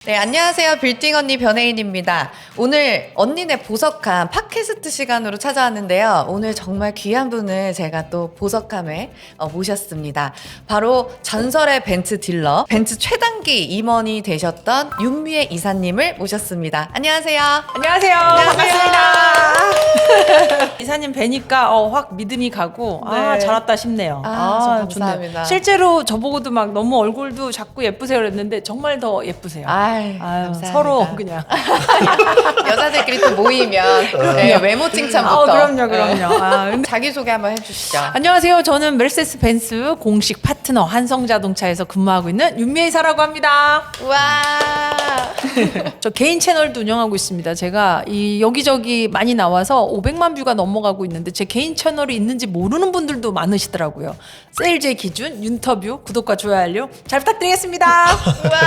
네, 안녕하세요. 빌딩 언니 변혜인입니다. 오늘 언니네 보석함 팟캐스트 시간으로 찾아왔는데요. 오늘 정말 귀한 분을 제가 또 보석함에 모셨습니다. 바로 전설의 벤츠 딜러, 벤츠 최단기 임원이 되셨던 윤미애 이사님을 모셨습니다. 안녕하세요. 안녕하세요. 반갑습니다. 이사님 뵈니까 확 믿음이 가고 네. 잘 왔다 싶네요. 저 감사합니다. 좋네요. 실제로 저보고도 막 너무 얼굴도 작고 예쁘세요 그랬는데 정말 더 예쁘세요. 아유, 아유, 감사합니다. 서로 그냥. 여자들끼리 또 모이면 네, 외모 칭찬부터. 그럼요. 근데 자기소개 한번 해주시죠. 안녕하세요. 저는 메르세데스 벤츠 공식 파트너 한성자동차에서 근무하고 있는 윤미애 이사라고 합니다. 우와. 저 개인 채널도 운영하고 있습니다. 제가 이 여기저기 많이 나와서 500만 뷰가 넘어가고 있는데 제 개인 채널이 있는지 모르는 분들도 많으시더라고요. 세일즈의 기준, 윤터뷰, 구독과 좋아요 잘 부탁드리겠습니다. 우와.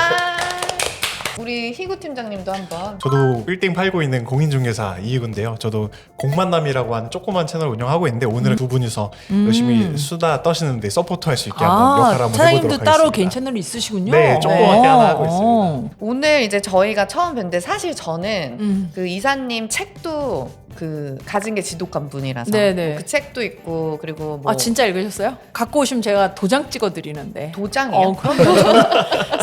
우리 희구 팀장님도 한번. 저도 빌딩 팔고 있는 공인중개사 이희구인데요. 저도 공만남이라고 하는 조그만 채널 운영하고 있는데 오늘은 두 분이서 열심히 수다 떠시는데 서포트할 수 있게 한번 역할 한번 해보도록 사장님도 하겠습니다. 따로 개인 채널이 있으시군요. 네, 조그맣게 하나 하고 있습니다. 오늘 이제 저희가 처음 뵀는데 사실 저는 그 이사님 책도 그 가진 게 지독한 분이라서 네네. 그 책도 있고 그리고 뭐 진짜 읽으셨어요? 갖고 오시면 제가 도장 찍어드리는데. 도장이요? 그럼요. 저는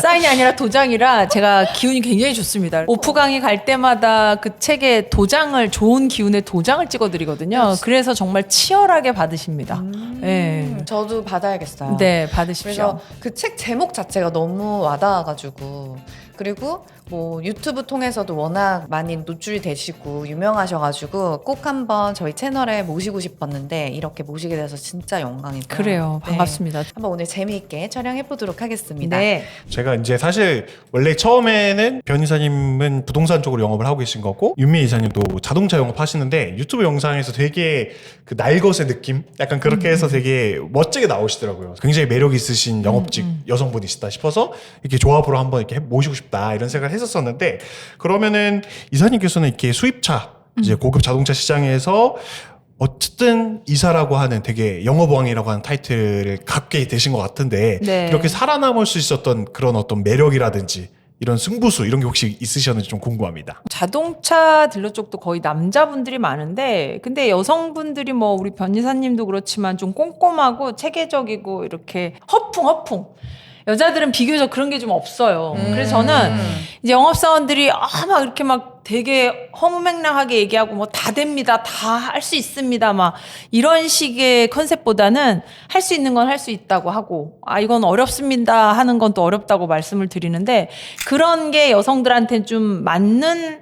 사인이 아니라 도장이라 제가 기운이 굉장히 좋습니다. 오프 강의 갈 때마다 그 책에 도장을, 좋은 기운의 도장을 찍어드리거든요. 그래서 정말 치열하게 받으십니다. 네. 저도 받아야겠어요. 네, 받으십시오. 그래서 그 책 제목 자체가 너무 와닿아가지고 그리고 뭐 유튜브 통해서도 워낙 많이 노출이 되시고 유명하셔가지고 꼭 한번 저희 채널에 모시고 싶었는데 이렇게 모시게 돼서 진짜 영광이고요. 그래요. 반갑습니다. 한번 오늘 재미있게 촬영해 보도록 하겠습니다. 네. 제가 이제 사실 원래 처음에는 변 이사님은 부동산 쪽으로 영업을 하고 계신 거고 윤미 이사님도 자동차 영업하시는데 유튜브 영상에서 되게 그 날것의 느낌? 약간 그렇게 해서 되게 멋지게 나오시더라고요. 굉장히 매력 있으신 영업직 여성분이시다 싶어서 이렇게 조합으로 한번 이렇게 모시고 싶다 이런 생각을 했었었는데 그러면은 이사님께서는 이렇게 수입차 이제 고급 자동차 시장에서 어쨌든 이사라고 하는 되게 영업왕이라고 하는 타이틀을 갖게 되신 것 같은데 네. 이렇게 살아남을 수 있었던 그런 어떤 매력이라든지 이런 승부수 이런 게 혹시 있으셨는지 좀 궁금합니다. 자동차 딜러 쪽도 거의 남자분들이 많은데 근데 여성분들이 뭐 우리 변이사님도 그렇지만 좀 꼼꼼하고 체계적이고 이렇게 허풍 여자들은 비교적 그런 게 좀 없어요. 그래서 저는 이제 영업사원들이 막 이렇게 막 되게 허무맹랑하게 얘기하고 뭐 다 됩니다. 다 할 수 있습니다. 막 이런 식의 컨셉보다는 할 수 있는 건 할 수 있다고 하고 이건 어렵습니다 하는 건 또 어렵다고 말씀을 드리는데 그런 게 여성들한테 좀 맞는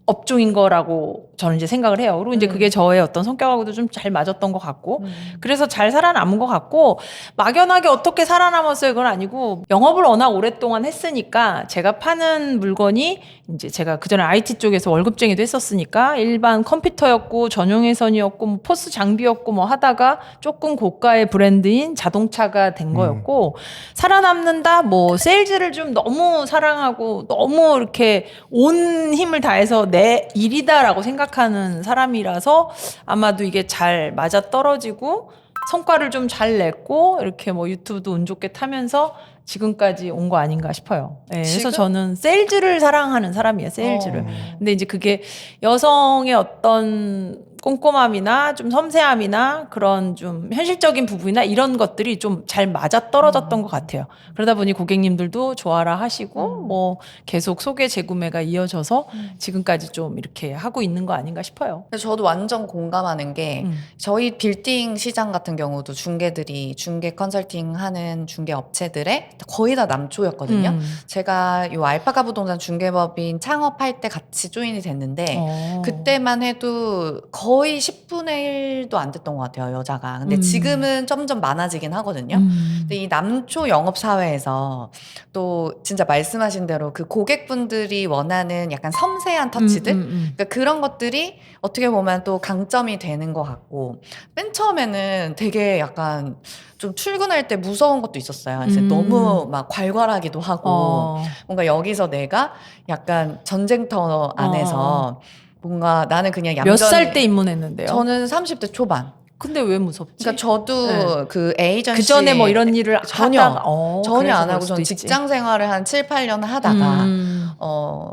업종인 거라고 저는 이제 생각을 해요. 그리고 이제 그게 저의 어떤 성격하고도 좀 잘 맞았던 것 같고 그래서 잘 살아남은 것 같고 막연하게 어떻게 살아남았어요 그건 아니고 영업을 워낙 오랫동안 했으니까 제가 파는 물건이 이제 제가 그전에 IT 쪽에서 월급쟁이도 했었으니까 일반 컴퓨터였고 전용회선이었고 뭐 포스 장비였고 뭐 하다가 조금 고가의 브랜드인 자동차가 된 거였고 살아남는다 뭐 세일즈를 좀 너무 사랑하고 너무 이렇게 온 힘을 다해서 내 일이다라고 생각하는 사람이라서 아마도 이게 잘 맞아떨어지고 성과를 좀 잘 냈고 이렇게 뭐 유튜브도 운 좋게 타면서 지금까지 온 거 아닌가 싶어요. 네, 그래서 저는 세일즈를 사랑하는 사람이에요. 세일즈를. 근데 이제 그게 여성의 어떤 꼼꼼함이나 좀 섬세함이나 그런 좀 현실적인 부분이나 이런 것들이 좀 잘 맞아떨어졌던 것 같아요. 그러다 보니 고객님들도 좋아라 하시고 뭐 계속 소개 재구매가 이어져서 지금까지 좀 이렇게 하고 있는 거 아닌가 싶어요. 저도 완전 공감하는 게 저희 빌딩 시장 같은 경우도 중개들이 중개 컨설팅 하는 중개 업체들의 거의 다 남초였거든요. 제가 이 알파카 부동산 중개법인 창업할 때 같이 조인이 됐는데 그때만 해도 거의 10분의 1도 안 됐던 것 같아요, 여자가. 근데 지금은 점점 많아지긴 하거든요. 근데 이 남초 영업 사회에서 또 진짜 말씀하신 대로 그 고객분들이 원하는 약간 섬세한 터치들 그러니까 그런 것들이 어떻게 보면 또 강점이 되는 것 같고 맨 처음에는 되게 약간 좀 출근할 때 무서운 것도 있었어요. 그래서 너무 막 괄괄하기도 하고 뭔가 여기서 내가 약간 전쟁터 안에서 뭔가 나는 그냥 얌전히 몇 살 때 입문했는데요? 저는 30대 초반. 근데 왜 무섭지? 그러니까 저도 그 에이전시 그 전에 뭐 이런 일을 전혀 하다가, 전혀 그래서 안 그럴 하고 수도 전 있지. 직장 생활을 한 7, 8년 하다가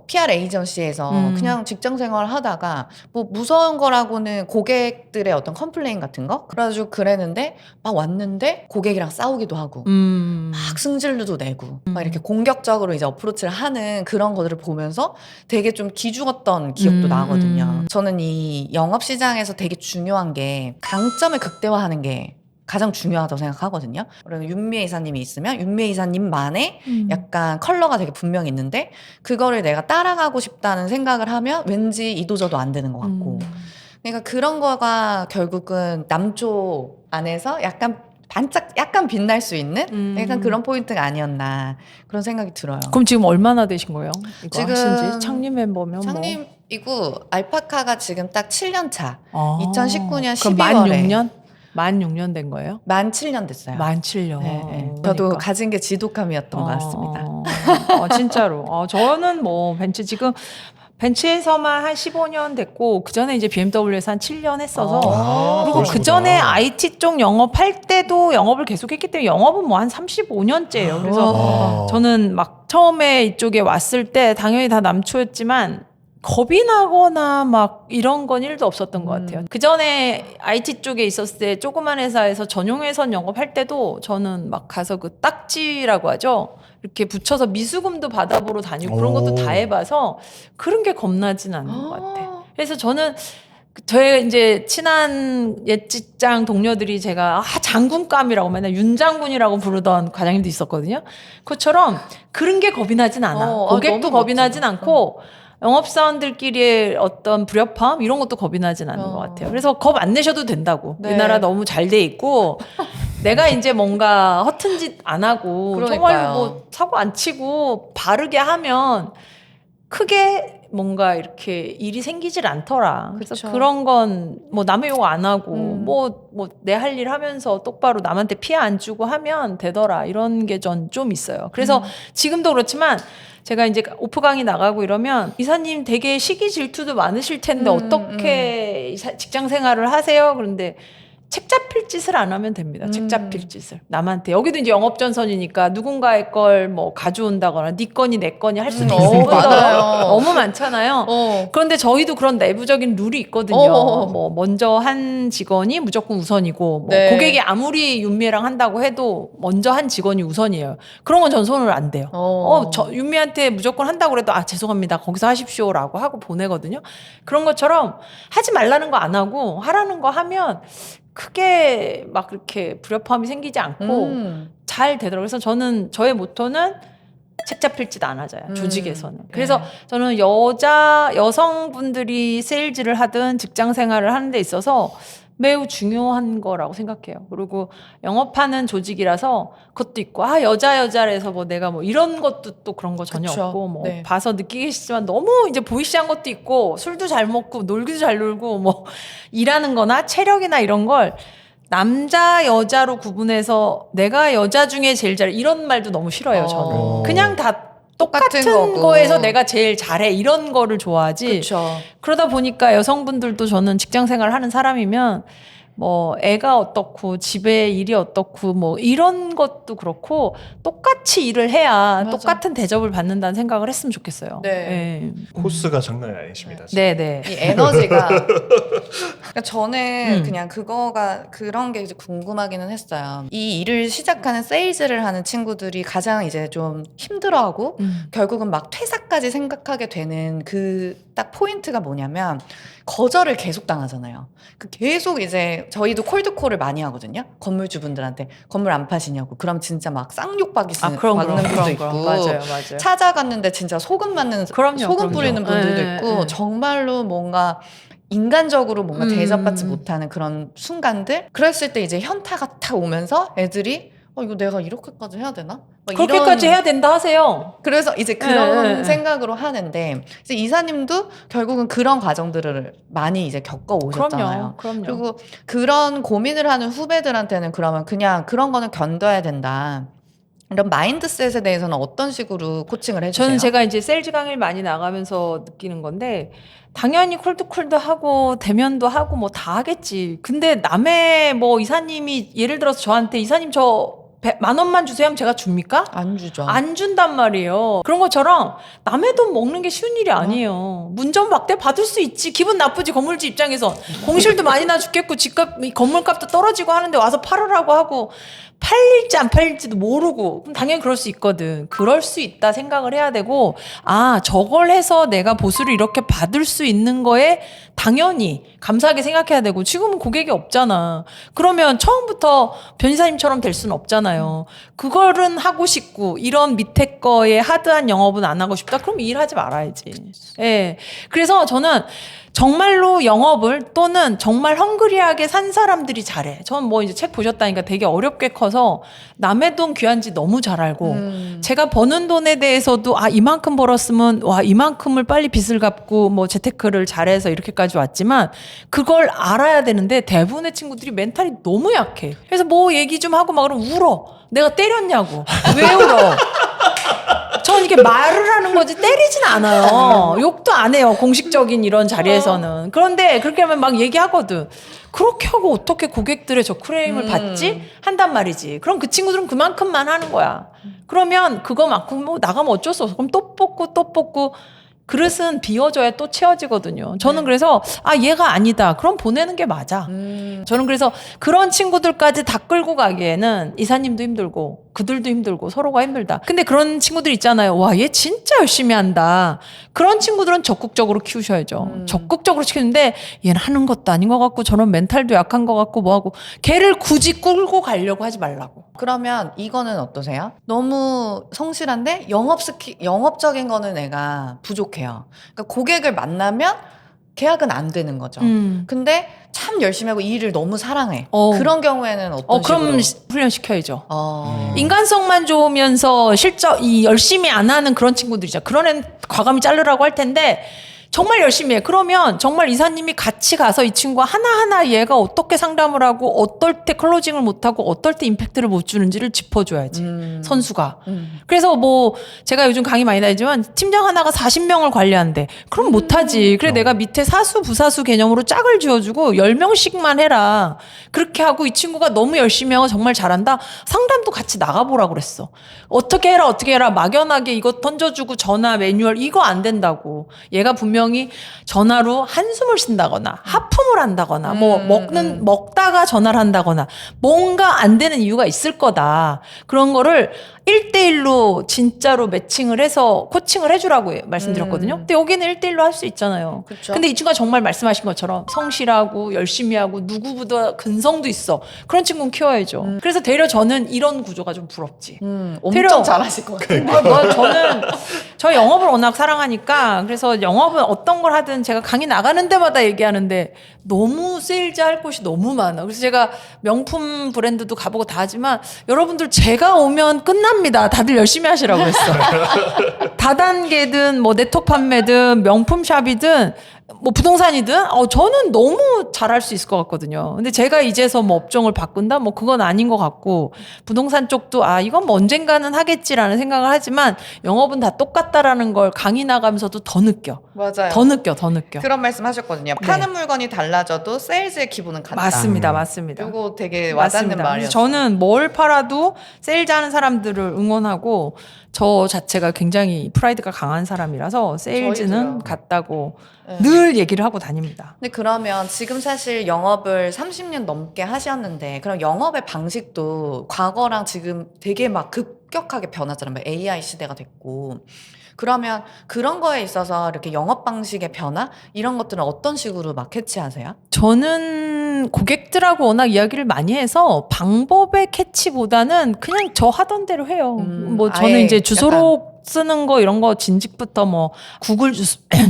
PR 에이전시에서 그냥 직장 생활을 하다가 뭐 무서운 거라고는 고객들의 어떤 컴플레인 같은 거 그래가지고 그랬는데 막 왔는데 고객이랑 싸우기도 하고 막 승질도 내고 막 이렇게 공격적으로 이제 어프로치를 하는 그런 것들을 보면서 되게 좀 기죽었던 기억도 나거든요. 저는 이 영업 시장에서 되게 중요한 게 강점을 극대화하는 게 가장 중요하다고 생각하거든요. 그리고 윤미애 이사님이 있으면 윤미애 이사님만의 약간 컬러가 되게 분명히 있는데 그거를 내가 따라가고 싶다는 생각을 하면 왠지 이도저도 안 되는 것 같고 그러니까 그런 거가 결국은 남쪽 안에서 약간 반짝 약간 빛날 수 있는 약간 그런 포인트가 아니었나 그런 생각이 들어요. 그럼 지금 얼마나 되신 거예요? 이거 지금 하신지 창립 멤버면 창립이고 알파카가 지금 딱 7년 차. 뭐. 2019년 그럼 12월에 만 6년 된 거예요? 만 7년 됐어요. 만 7년. 네, 네. 그러니까. 저도 가진 게 지독함이었던 것 같습니다. 진짜로. 저는 뭐 벤츠에서만 한 15년 됐고 그 전에 이제 BMW에서 한 7년 했어서 그리고 그 전에 IT 쪽 영업할 때도 영업을 계속했기 때문에 영업은 뭐 한 35년째예요. 그래서 저는 막 처음에 이쪽에 왔을 때 당연히 다 남초였지만 겁이 나거나 막 이런 건 1도 없었던 것 같아요. 그 전에 IT 쪽에 있었을 때 조그만 회사에서 전용회선 영업할 때도 저는 막 가서 그 딱지라고 하죠. 이렇게 붙여서 미수금도 받아보러 다니고 그런 것도 다 해봐서 그런 게 겁나진 않는 것 같아. 그래서 저는 저의 이제 친한 옛 직장 동료들이 제가 장군감이라고 맨날 윤 장군이라고 부르던 과장님도 있었거든요. 그것처럼 그런 게 겁이 나진 않아. 고객도 겁이 나진 않고 영업사원들끼리의 어떤 불협화음 이런 것도 겁이 나진 않는 것 같아요. 그래서 겁 안 내셔도 된다고. 네. 이 나라 너무 잘 돼 있고 내가 이제 뭔가 허튼 짓 안 하고 정말 뭐 사고 안 치고 바르게 하면 크게 뭔가 이렇게 일이 생기질 않더라. 그래서 그쵸. 그런 건 뭐 남의 욕 안 하고 뭐 내 할 일 하면서 똑바로 남한테 피해 안 주고 하면 되더라. 이런 게 전 좀 있어요. 그래서 지금도 그렇지만 제가 이제 오프 강의 나가고 이러면 이사님 되게 시기 질투도 많으실 텐데 어떻게 직장 생활을 하세요? 그런데 책 잡힐 짓을 안 하면 됩니다. 책 잡힐 짓을. 남한테. 여기도 이제 영업전선이니까 누군가의 걸 뭐 가져온다거나 네 거니 내 거니 할 수도 있어요. 많아요. 너무 많잖아요. 그런데 저희도 그런 내부적인 룰이 있거든요. 뭐 먼저 한 직원이 무조건 우선이고 뭐 네. 고객이 아무리 윤미애랑 한다고 해도 먼저 한 직원이 우선이에요. 그런 건 전 손을 안 대요. 저 윤미애한테 무조건 한다고 그래도 죄송합니다. 거기서 하십시오라고 하고 보내거든요. 그런 것처럼 하지 말라는 거 안 하고 하라는 거 하면 크게 막 그렇게 불협화음이 생기지 않고 잘 되더라고요. 그래서 저는 저의 모토는 책 잡힐 짓 안 하자요. 조직에서는. 그래서 저는 여성분들이 세일즈를 하든 직장 생활을 하는 데 있어서 매우 중요한 거라고 생각해요. 그리고 영업하는 조직이라서 그것도 있고 여자래서 뭐 내가 뭐 이런 것도 또 그런 거 전혀 그쵸. 없고 뭐 네. 봐서 느끼시지만 너무 이제 보이시한 것도 있고 술도 잘 먹고 놀기도 잘 놀고 뭐 일하는 거나 체력이나 이런 걸 남자 여자로 구분해서 내가 여자 중에 제일 잘해 이런 말도 너무 싫어요. 저는 그냥 다 똑같은 거고. 거에서 내가 제일 잘해 이런 거를 좋아하지. 그렇죠. 그러다 보니까 여성분들도 저는 직장 생활을 하는 사람이면 뭐 애가 어떻고 집에 일이 어떻고 뭐 이런 것도 그렇고 똑같이 일을 해야 맞아. 똑같은 대접을 받는다는 생각을 했으면 좋겠어요. 네. 코스가 장난이 아니십니다. 진짜. 네네. 이 에너지가 그러니까 저는 그냥 그런 게 이제 궁금하기는 했어요. 이 일을 시작하는 세일즈를 하는 친구들이 가장 이제 좀 힘들어하고 결국은 막 퇴사까지 생각하게 되는 그 딱 포인트가 뭐냐면 거절을 계속 당하잖아요. 계속 이제 저희도 콜드콜을 많이 하거든요. 건물주분들한테 건물 안 파시냐고. 그럼 진짜 막 쌍욕 박는 분도 있고 맞아요. 찾아갔는데 진짜 소금 맞는 소금 뿌리는 분들도 있고 정말로 뭔가 인간적으로 뭔가 대접받지 못하는 그런 순간들 그랬을 때 이제 현타가 탁 오면서 애들이 이거 내가 이렇게까지 해야 되나? 막 그렇게까지 해야 된다 하세요. 그래서 이제 그런 생각으로 하는데 이제 이사님도 결국은 그런 과정들을 많이 이제 겪어 오셨잖아요. 그럼요. 그리고 그런 고민을 하는 후배들한테는 그러면 그냥 그런 거는 견뎌야 된다. 이런 마인드셋에 대해서는 어떤 식으로 코칭을 해주세요? 저는 제가 이제 세일즈 강의를 많이 나가면서 느끼는 건데 당연히 콜드콜도 하고 대면도 하고 뭐 다 하겠지. 근데 남의 뭐 이사님이 예를 들어서 저한테 이사님 저 10,000원만 주세요 하면 제가 줍니까? 안 주죠. 안 준단 말이에요. 그런 것처럼 남의 돈 먹는 게 쉬운 일이 아니에요. 문전 막대 받을 수 있지. 기분 나쁘지 건물주 입장에서. 공실도 많이 나 죽겠고 집값 건물값도 떨어지고 하는데 와서 팔으라고 하고 팔릴지 안 팔릴지도 모르고 그럼 당연히 그럴 수 있거든. 그럴 수 있다 생각을 해야 되고 저걸 해서 내가 보수를 이렇게 받을 수 있는 거에 당연히 감사하게 생각해야 되고 지금은 고객이 없잖아. 그러면 처음부터 변호사님처럼 될 수는 없잖아요. 그거는 하고 싶고 이런 밑에 거에 하드한 영업은 안 하고 싶다. 그럼 이 일 하지 말아야지. 예. 그래서 저는 정말로 영업을 또는 정말 헝그리하게 산 사람들이 잘해. 전 뭐 이제 책 보셨다니까 되게 어렵게 커서 남의 돈 귀한지 너무 잘 알고 제가 버는 돈에 대해서도 이만큼 벌었으면 이만큼을 빨리 빚을 갚고 뭐 재테크를 잘해서 이렇게까지 왔지만 그걸 알아야 되는데 대부분의 친구들이 멘탈이 너무 약해. 그래서 뭐 얘기 좀 하고 막 그러면 울어. 내가 때렸냐고. 왜 울어? 전 이게 말을 하는 거지 때리진 않아요. 욕도 안 해요. 공식적인 이런 자리에서는. 그런데 그렇게 하면 막 얘기하거든. 그렇게 하고 어떻게 고객들의 저 크레임을 받지? 한단 말이지. 그럼 그 친구들은 그만큼만 하는 거야. 그러면 그거만큼 뭐 나가면 어쩔 수 없어. 그럼 또 뽑고 그릇은 비워져야 또 채워지거든요. 저는 그래서 얘가 아니다. 그럼 보내는 게 맞아. 저는 그래서 그런 친구들까지 다 끌고 가기에는 이사님도 힘들고 그들도 힘들고 서로가 힘들다. 근데 그런 친구들 있잖아요. 얘 진짜 열심히 한다. 그런 친구들은 적극적으로 키우셔야죠. 적극적으로 키우는데 얘는 하는 것도 아닌 것 같고 저런 멘탈도 약한 것 같고 뭐하고 걔를 굳이 끌고 가려고 하지 말라고. 그러면 이거는 어떠세요? 너무 성실한데 영업적인 거는 애가 부족해요. 그러니까 고객을 만나면 계약은 안 되는 거죠. 근데 참 열심히 하고 이 일을 너무 사랑해. 그런 경우에는 어떤 그럼 식으로? 훈련시켜야죠. 인간성만 인간성만 좋으면서 열심히 안 하는 그런 친구들이죠. 그런 애는 과감히 자르라고 할 텐데 정말 열심히 해. 그러면 정말 이사님이 같이 가서 이 친구가 하나하나 얘가 어떻게 상담을 하고 어떨 때 클로징을 못하고 어떨 때 임팩트를 못 주는지를 짚어줘야지. 선수가. 그래서 뭐 제가 요즘 강의 많이 다니지만 팀장 하나가 40명을 관리한대. 그럼 못하지. 그래 내가 밑에 사수 부사수 개념으로 짝을 지어주고 10명씩만 해라. 그렇게 하고 이 친구가 너무 열심히 하고 정말 잘한다. 상담도 같이 나가보라 그랬어. 어떻게 해라 막연하게 이거 던져주고 전화 매뉴얼 이거 안 된다고. 얘가 분명히 전화로 한숨을 쉰다거나 하품을 한다거나 먹다가 전화를 한다거나 뭔가 안 되는 이유가 있을 거다. 그런 거를 1대1로 진짜로 매칭을 해서 코칭을 해주라고 말씀드렸거든요. 근데 여기는 1대1로 할 수 있잖아요. 그쵸. 근데 이 친구가 정말 말씀하신 것처럼 성실하고 열심히 하고 누구보다 근성도 있어. 그런 친구는 키워야죠. 그래서 되려 저는 이런 구조가 좀 부럽지. 엄청 잘하실 것 같아요. 저는 저 영업을 워낙 사랑하니까 그래서 영업은 어떤 걸 하든 제가 강의 나가는 데마다 얘기하는데 너무 세일즈 할 곳이 너무 많아. 그래서 제가 명품 브랜드도 가보고 다 하지만 여러분들 제가 오면 끝납니다. 다들 열심히 하시라고 했어. 다단계든 뭐 네트워크 판매든 명품샵이든 뭐 부동산이든 저는 너무 잘할 수 있을 것 같거든요. 근데 제가 이제서 뭐 업종을 바꾼다? 뭐 그건 아닌 것 같고 부동산 쪽도 이건 뭐 언젠가는 하겠지라는 생각을 하지만 영업은 다 똑같다라는 걸 강의 나가면서도 더 느껴. 맞아요. 더 느껴. 그런 말씀 하셨거든요. 파는 물건이 달라져도 세일즈의 기분은 같다. 맞습니다. 이거 되게 와닿는 맞습니다. 말이었어요. 저는 뭘 팔아도 세일즈 하는 사람들을 응원하고 저 자체가 굉장히 프라이드가 강한 사람이라서 세일즈는 저희도요. 같다고 네. 늘 얘기를 하고 다닙니다. 근데 그러면 지금 사실 영업을 30년 넘게 하셨는데 그럼 영업의 방식도 과거랑 지금 되게 막 급격하게 변하잖아요. 뭐 AI 시대가 됐고. 그러면 그런 거에 있어서 이렇게 영업 방식의 변화 이런 것들은 어떤 식으로 막 캐치하세요? 저는 고객들하고 워낙 이야기를 많이 해서 방법의 캐치보다는 그냥 저 하던 대로 해요. 뭐 저는 아예 이제 주소록 쓰는 거 이런 거 진직부터 뭐 구글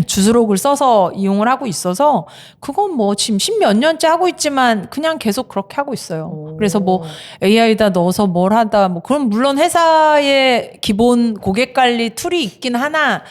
주소록을 써서 이용을 하고 있어서 그건 뭐 지금 10몇 년째 하고 있지만 그냥 계속 그렇게 하고 있어요. 그래서 뭐 AI다 넣어서 뭘 하다 뭐 그럼 물론 회사의 기본 고객 관리 툴이 있긴 하나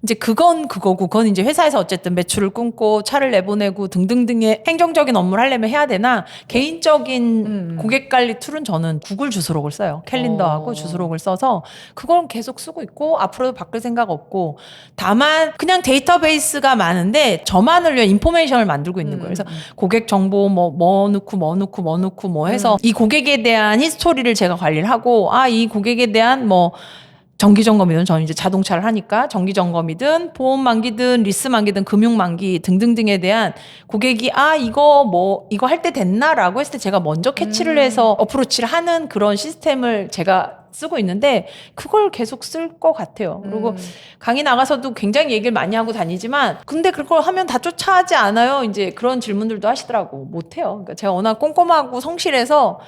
이제 그건 그거고, 그건 이제 회사에서 어쨌든 매출을 끊고 차를 내보내고 등등등의 행정적인 업무를 하려면 해야 되나, 개인적인 고객 관리 툴은 저는 구글 주소록을 써요. 캘린더하고 주소록을 써서 그걸 계속 쓰고 있고, 앞으로도 바꿀 생각 없고, 다만 그냥 데이터베이스가 많은데 저만을 위한 인포메이션을 만들고 있는 거예요. 그래서 고객 정보 뭐 넣고 뭐 해서 이 고객에 대한 히스토리를 제가 관리를 하고, 이 고객에 대한 뭐 정기점검이든, 저는 이제 자동차를 하니까 정기점검이든 보험 만기든 리스 만기든 금융 만기 등등등에 대한 고객이 이거 할 때 됐나라고 했을 때 제가 먼저 캐치를 해서 어프로치를 하는 그런 시스템을 제가 쓰고 있는데, 그걸 계속 쓸 것 같아요. 그리고 강의 나가서도 굉장히 얘기를 많이 하고 다니지만, 근데 그걸 하면 다 쫓아하지 않아요? 이제 그런 질문들도 하시더라고. 못해요. 그러니까 제가 워낙 꼼꼼하고 성실해서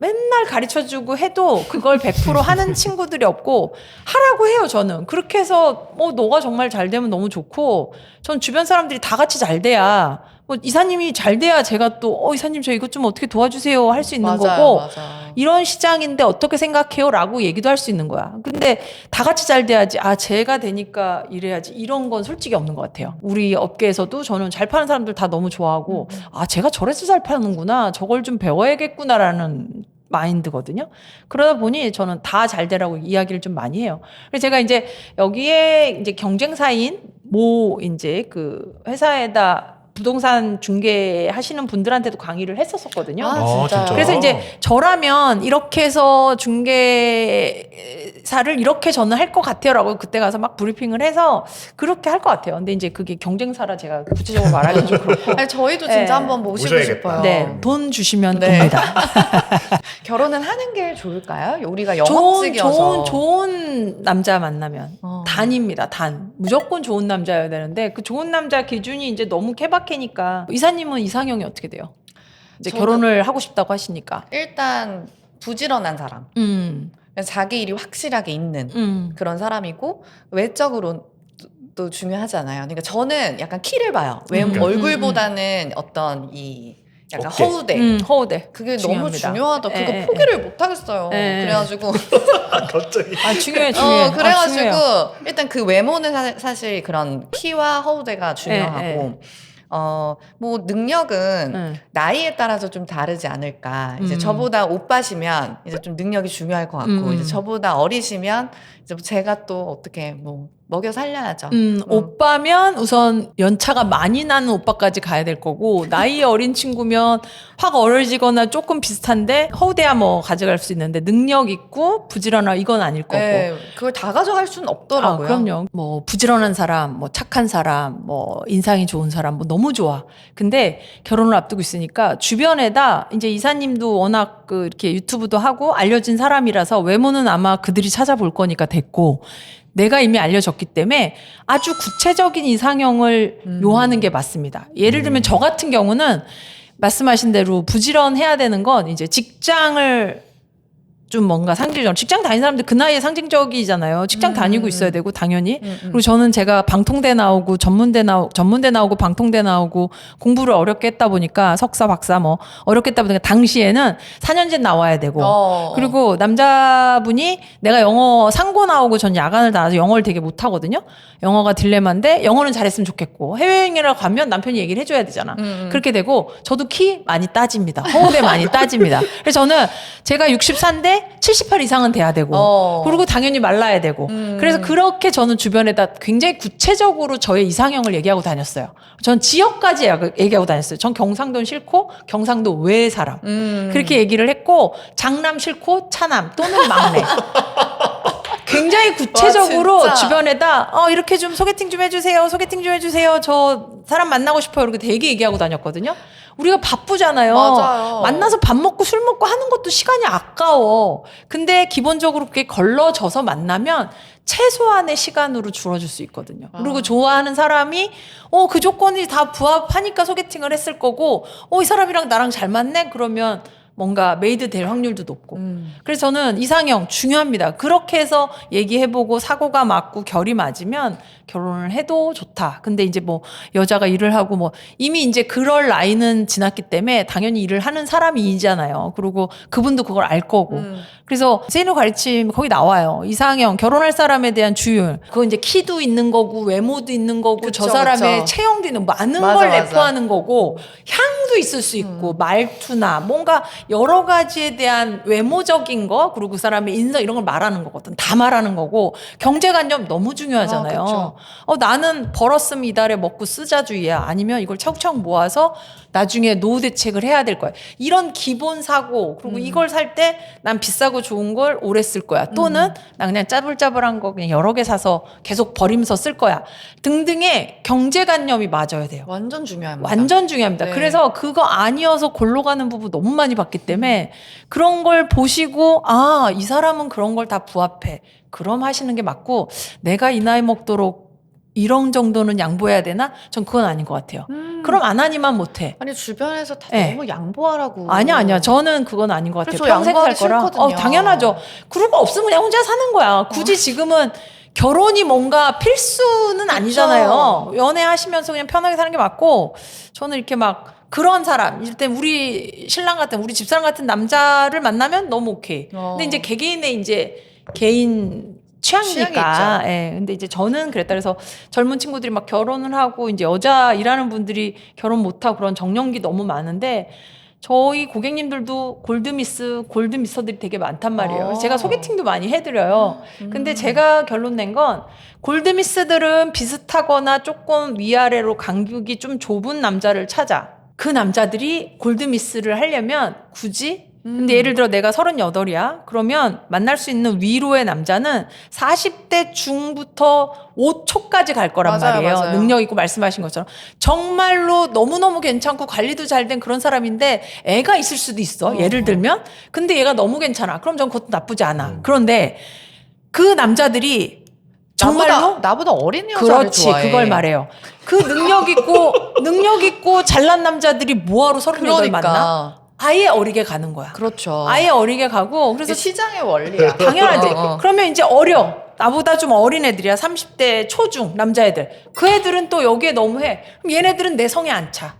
맨날 가르쳐주고 해도 그걸 100% 하는 친구들이 없고, 하라고 해요, 저는. 그렇게 해서 너가 정말 잘 되면 너무 좋고, 전 주변 사람들이 다 같이 잘 돼야, 이사님이 잘 돼야 제가 또 이사님 저 이것 좀 어떻게 도와주세요 할 수 있는 거고, 맞아요. 이런 시장인데 어떻게 생각해요? 라고 얘기도 할 수 있는 거야. 근데 다 같이 잘 돼야지, 제가 되니까 이래야지, 이런 건 솔직히 없는 것 같아요. 우리 업계에서도 저는 잘 파는 사람들 다 너무 좋아하고, 제가 저래서 잘 파는구나, 저걸 좀 배워야겠구나라는 마인드거든요. 그러다 보니 저는 다 잘 되라고 이야기를 좀 많이 해요. 그래서 제가 이제 여기에 이제 경쟁사인 이제 그 회사에다 부동산 중개하시는 분들한테도 강의를 했었거든요. 진짜요? 그래서 이제 저라면 이렇게 해서 중개사를 이렇게 저는 할 것 같아요라고 그때 가서 막 브리핑을 해서 그렇게 할 것 같아요. 근데 이제 그게 경쟁사라 제가 구체적으로 말하기 좀 그렇고. 아니, 저희도 진짜 네. 한번 모시고 모셔야겠다. 싶어요. 네, 돈 주시면 네. 됩니다. 결혼은 하는 게 좋을까요? 우리가 영업직이어서. 좋은 남자 만나면 단입니다. 단. 무조건 좋은 남자여야 되는데, 그 좋은 남자 기준이 이제 너무 케바케니까. 이사님은 이상형이 어떻게 돼요? 이제 결혼을 하고 싶다고 하시니까. 일단 부지런한 사람. 자기 일이 확실하게 있는 그런 사람이고, 외적으로 또 중요하잖아요. 그러니까 저는 약간 키를 봐요. 얼굴보다는 어떤 약간 어깨. 허우대. 허우대. 그게 중요합니다. 너무 중요하다. 그거 예, 포기를 못 하겠어요. 예. 그래가지고 갑자기. 중요해. 그래가지고 중요해요. 일단 그 외모는 사실 그런 키와 허우대가 중요하고, 뭐 능력은 나이에 따라서 좀 다르지 않을까. 이제 저보다 오빠시면 이제 좀 능력이 중요할 것 같고, 이제 저보다 어리시면 이제 제가 또 어떻게 먹여 살려야죠. 오빠면 우선 연차가 많이 나는 오빠까지 가야 될 거고, 나이 어린 친구면 확 어려지거나 조금 비슷한데 허우대야 뭐 가져갈 수 있는데, 능력 있고 부지런한 이건 아닐 거고. 네, 그걸 다 가져갈 수는 없더라고요. 그럼요. 뭐 부지런한 사람, 뭐 착한 사람, 뭐 인상이 좋은 사람, 뭐 너무 좋아. 근데 결혼을 앞두고 있으니까 주변에다, 이제 이사님도 워낙 이렇게 유튜브도 하고 알려진 사람이라서 외모는 아마 그들이 찾아볼 거니까 됐고, 내가 이미 알려졌기 때문에 아주 구체적인 이상형을 요하는 게 맞습니다. 예를 들면 저 같은 경우는 말씀하신 대로 부지런해야 되는 건, 이제 직장을 좀 뭔가 상징적으로, 직장 다니는 사람들 그 나이에 상징적이잖아요. 직장 다니고 있어야 되고, 당연히. 그리고 저는 제가 방통대 나오고 전문대 나오고 방통대 나오고 공부를 어렵게 했다 보니까, 석사 박사 뭐 어렵게 했다 보니까 당시에는 4년제 나와야 되고, 그리고 남자분이 내가 영어 상고 나오고 전 야간을 나와서 영어를 되게 못하거든요. 영어가 딜레마인데 영어는 잘했으면 좋겠고, 해외여행이라고 가면 남편이 얘기를 해줘야 되잖아. 그렇게 되고, 저도 키 많이 따집니다. 허우대 많이 따집니다. 그래서 저는 제가 64인데 78 이상은 돼야 되고, 그리고 당연히 말라야 되고, 그래서 그렇게 저는 주변에다 굉장히 구체적으로 저의 이상형을 얘기하고 다녔어요. 전 지역까지 얘기하고 다녔어요. 전 경상도는 싫고 경상도 외의 사람, 그렇게 얘기를 했고, 장남 싫고 차남 또는 막내. 굉장히 구체적으로 와, 주변에다 이렇게 좀 소개팅 좀 해주세요. 저 사람 만나고 싶어요. 이렇게 되게 얘기하고 다녔거든요. 우리가 바쁘잖아요. 맞아요. 만나서 밥 먹고 술 먹고 하는 것도 시간이 아까워. 근데 기본적으로 그게 걸러져서 만나면 최소한의 시간으로 줄어줄 수 있거든요. 그리고 좋아하는 사람이 그 조건이 다 부합하니까 소개팅을 했을 거고, 이 사람이랑 나랑 잘 맞네? 그러면 뭔가 메이드 될 확률도 높고. 그래서 저는 이상형 중요합니다. 그렇게 해서 얘기해보고 사고가 맞고 결이 맞으면 결혼을 해도 좋다. 근데 이제 뭐 여자가 일을 하고 뭐 이미 이제 그럴 나이는 지났기 때문에 당연히 일을 하는 사람이잖아요. 그리고 그분도 그걸 알 거고. 그래서 세인의 가르침 거기 나와요. 이상형, 결혼할 사람에 대한 주율. 그거 이제 키도 있는 거고 외모도 있는 거고 그쵸, 저 사람의 그쵸. 체형도 있는 많은 맞아, 걸 맞아. 내포하는 거고 향도 있을 수 있고 말투나 뭔가 여러 가지에 대한 외모적인 거 그리고 그 사람의 인성 이런 걸 말하는 거거든. 다 말하는 거고 경제관념 너무 중요하잖아요. 그쵸. 나는 벌었으면 이달에 먹고 쓰자주의야. 아니면 이걸 차곡차곡 모아서 나중에 노후 대책을 해야 될 거야. 이런 기본 사고 그리고 이걸 살 때 난 비싸고 좋은 걸 오래 쓸 거야. 또는 나 그냥 짜불짜불한 거 그냥 여러 개 사서 계속 버리면서 쓸 거야. 등등의 경제관념이 맞아야 돼요. 완전 중요합니다. 완전 중요합니다. 네. 그래서 그거 아니어서 골로 가는 부부 너무 많이 봤기 때문에 그런 걸 보시고 아, 이 사람은 그런 걸 다 부합해. 그럼 하시는 게 맞고 내가 이 나이 먹도록 이런 정도는 양보해야 되나? 전 그건 아닌 것 같아요. 그럼 안 하니만 못해. 아니 주변에서 다 네. 너무 양보하라고. 아니야. 저는 그건 아닌 것 같아요. 그래서 평생 살 양보하기 거라. 싫거든요. 당연하죠. 그런 거 없으면 그냥 혼자 사는 거야. 굳이 지금은 결혼이 뭔가 필수는 아니잖아요. 연애하시면서 그냥 편하게 사는 게 맞고 저는 이렇게 막 그런 사람, 일단 우리 신랑 같은 우리 집사람 같은 남자를 만나면 너무 오케이. 근데 이제 개개인의 이제 개인 취향이니까. 예. 근데 이제 저는 그랬다. 그래서 젊은 친구들이 막 결혼을 하고 이제 여자 일하는 분들이 결혼 못하고 그런 정년기 너무 많은데 저희 고객님들도 골드미서들이 되게 많단 말이에요. 그래서 제가 소개팅도 많이 해드려요. 근데 제가 결론 낸 건 골드미스들은 비슷하거나 조금 위아래로 간격이 좀 좁은 남자를 찾아. 그 남자들이 골드미스를 하려면 굳이 근데 예를 들어 내가 38이야. 그러면 만날 수 있는 위로의 남자는 40대 중부터 5초까지 갈 거란 맞아요, 말이에요. 맞아요. 능력 있고 말씀하신 것처럼. 정말로 너무너무 괜찮고 관리도 잘 된 그런 사람인데 애가 있을 수도 있어. 예를 들면. 근데 얘가 너무 괜찮아. 그럼 전 그것도 나쁘지 않아. 그런데 그 남자들이 정말로 나보다 어린 여자를 그렇지. 좋아해. 그걸 말해요. 그 능력 있고 잘난 남자들이 뭐하러 38 만나? 그러니까. 아예 어리게 가는 거야. 그렇죠. 아예 어리게 가고 그래서 시장의 원리야. 당연하지. 어. 그러면 이제 어려. 나보다 좀 어린 애들이야. 30대 초중 남자애들. 그 애들은 또 여기에 너무 해. 그럼 얘네들은 내 성에 안 차.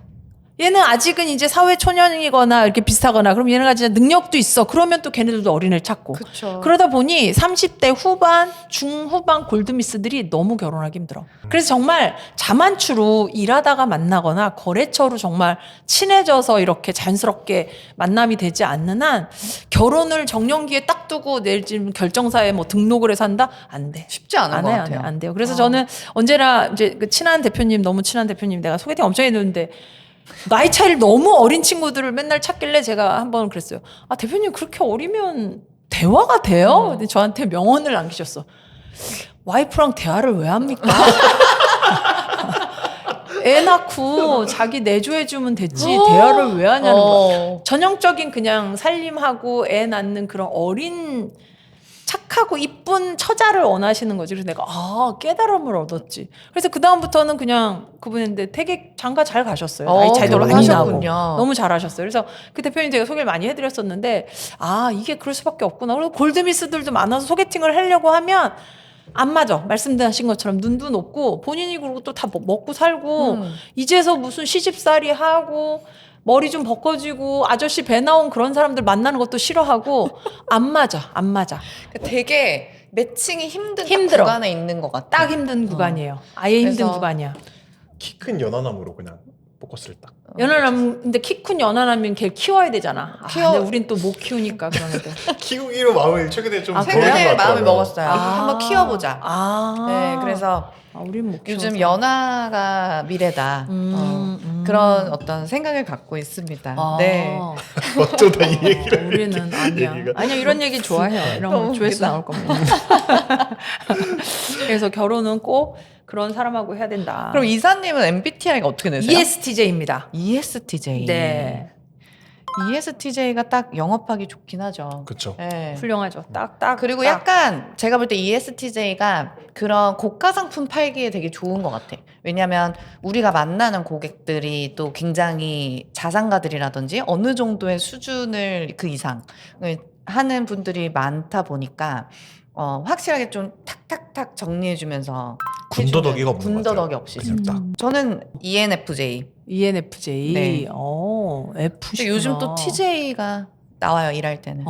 얘는 아직은 이제 사회 초년이거나 이렇게 비슷하거나 그럼 얘네가 진짜 능력도 있어. 그러면 또 걔네들도 어린애를 찾고. 그쵸. 그러다 보니 30대 후반, 중후반 골드미스들이 너무 결혼하기 힘들어. 그래서 정말 자만추로 일하다가 만나거나 거래처로 정말 친해져서 이렇게 자연스럽게 만남이 되지 않는 한 결혼을 정년기에 딱 두고 내일 지금 결정사에 뭐 등록을 해서 한다? 안 돼. 쉽지 않은 것 같아요. 안 돼요. 그래서 저는 언제나 이제 그 친한 대표님, 너무 친한 대표님 내가 소개팅 엄청 해줬는데 나이 차이를 너무 어린 친구들을 맨날 찾길래 제가 한번 그랬어요. 아, 대표님 그렇게 어리면 대화가 돼요? 근데 저한테 명언을 남기셨어. 와이프랑 대화를 왜 합니까? 애 낳고 자기 내조해주면 됐지 대화를 왜 하냐는 거야. 전형적인 그냥 살림하고 애 낳는 그런 어린 착하고 이쁜 처자를 원하시는 거지. 그래서 내가 깨달음을 얻었지. 그래서 그 다음부터는 그냥 그분인데 되게 장가 잘 가셨어요. 나이 차이도 많이 나고 결혼하셨군요. 너무 잘하셨어요. 그래서 그 대표님 제가 소개를 많이 해드렸었는데 이게 그럴 수밖에 없구나. 그리고 골드미스들도 많아서 소개팅을 하려고 하면 안 맞아. 말씀하신 것처럼 눈도 높고 본인이 그리고 또 다 먹고 살고 이제서 무슨 시집살이 하고 머리 좀 벗겨지고 아저씨 배 나온 그런 사람들 만나는 것도 싫어하고 안 맞아. 되게 매칭이 힘든 힘들어. 구간에 있는 것 같아. 딱 힘든 구간이에요. 아예 힘든 그래서 구간이야. 키 큰 연하남으로 그냥 포커스를 딱. 연하남 근데 키 큰 연하남이면 걔 키워야 되잖아. 키워- 근데 우린 또 못 키우니까 그런 애들. 키우기로 마음을 최근에 좀 먹은 것 최근에 마음을 같더라고요. 먹었어요. 한번 키워보자. 네, 네, 그래서 우린 못 키워서. 요즘 연하가 미래다. 그런 어떤 생각을 갖고 있습니다. 네. 어쩌다 이 얘기를 우리는 아니야. 얘기가. 아니야, 이런 얘기 좋아해요. 이런 거 너무 조회수 웃기다. 나올 겁니다. 그래서 결혼은 꼭 그런 사람하고 해야 된다. 그럼 이사님은 MBTI가 어떻게 되세요? ESTJ입니다. ESTJ. 네. ESTJ가 딱 영업하기 좋긴 하죠. 그렇죠. 네. 훌륭하죠. 딱딱. 그리고 약간 제가 볼 때 ESTJ가 그런 고가 상품 팔기에 되게 좋은 것 같아. 왜냐하면 우리가 만나는 고객들이 또 굉장히 자산가들이라든지 어느 정도의 수준을 그 이상을 하는 분들이 많다 보니까 확실하게 좀 탁탁탁 정리해주면서 군더더기가 해주는, 없는 것 군더더기 같아요. 없이. 그냥 딱. 저는 ENFJ. ENFJ. 네. F. 근데 요즘 또 TJ가 나와요, 일할 때는.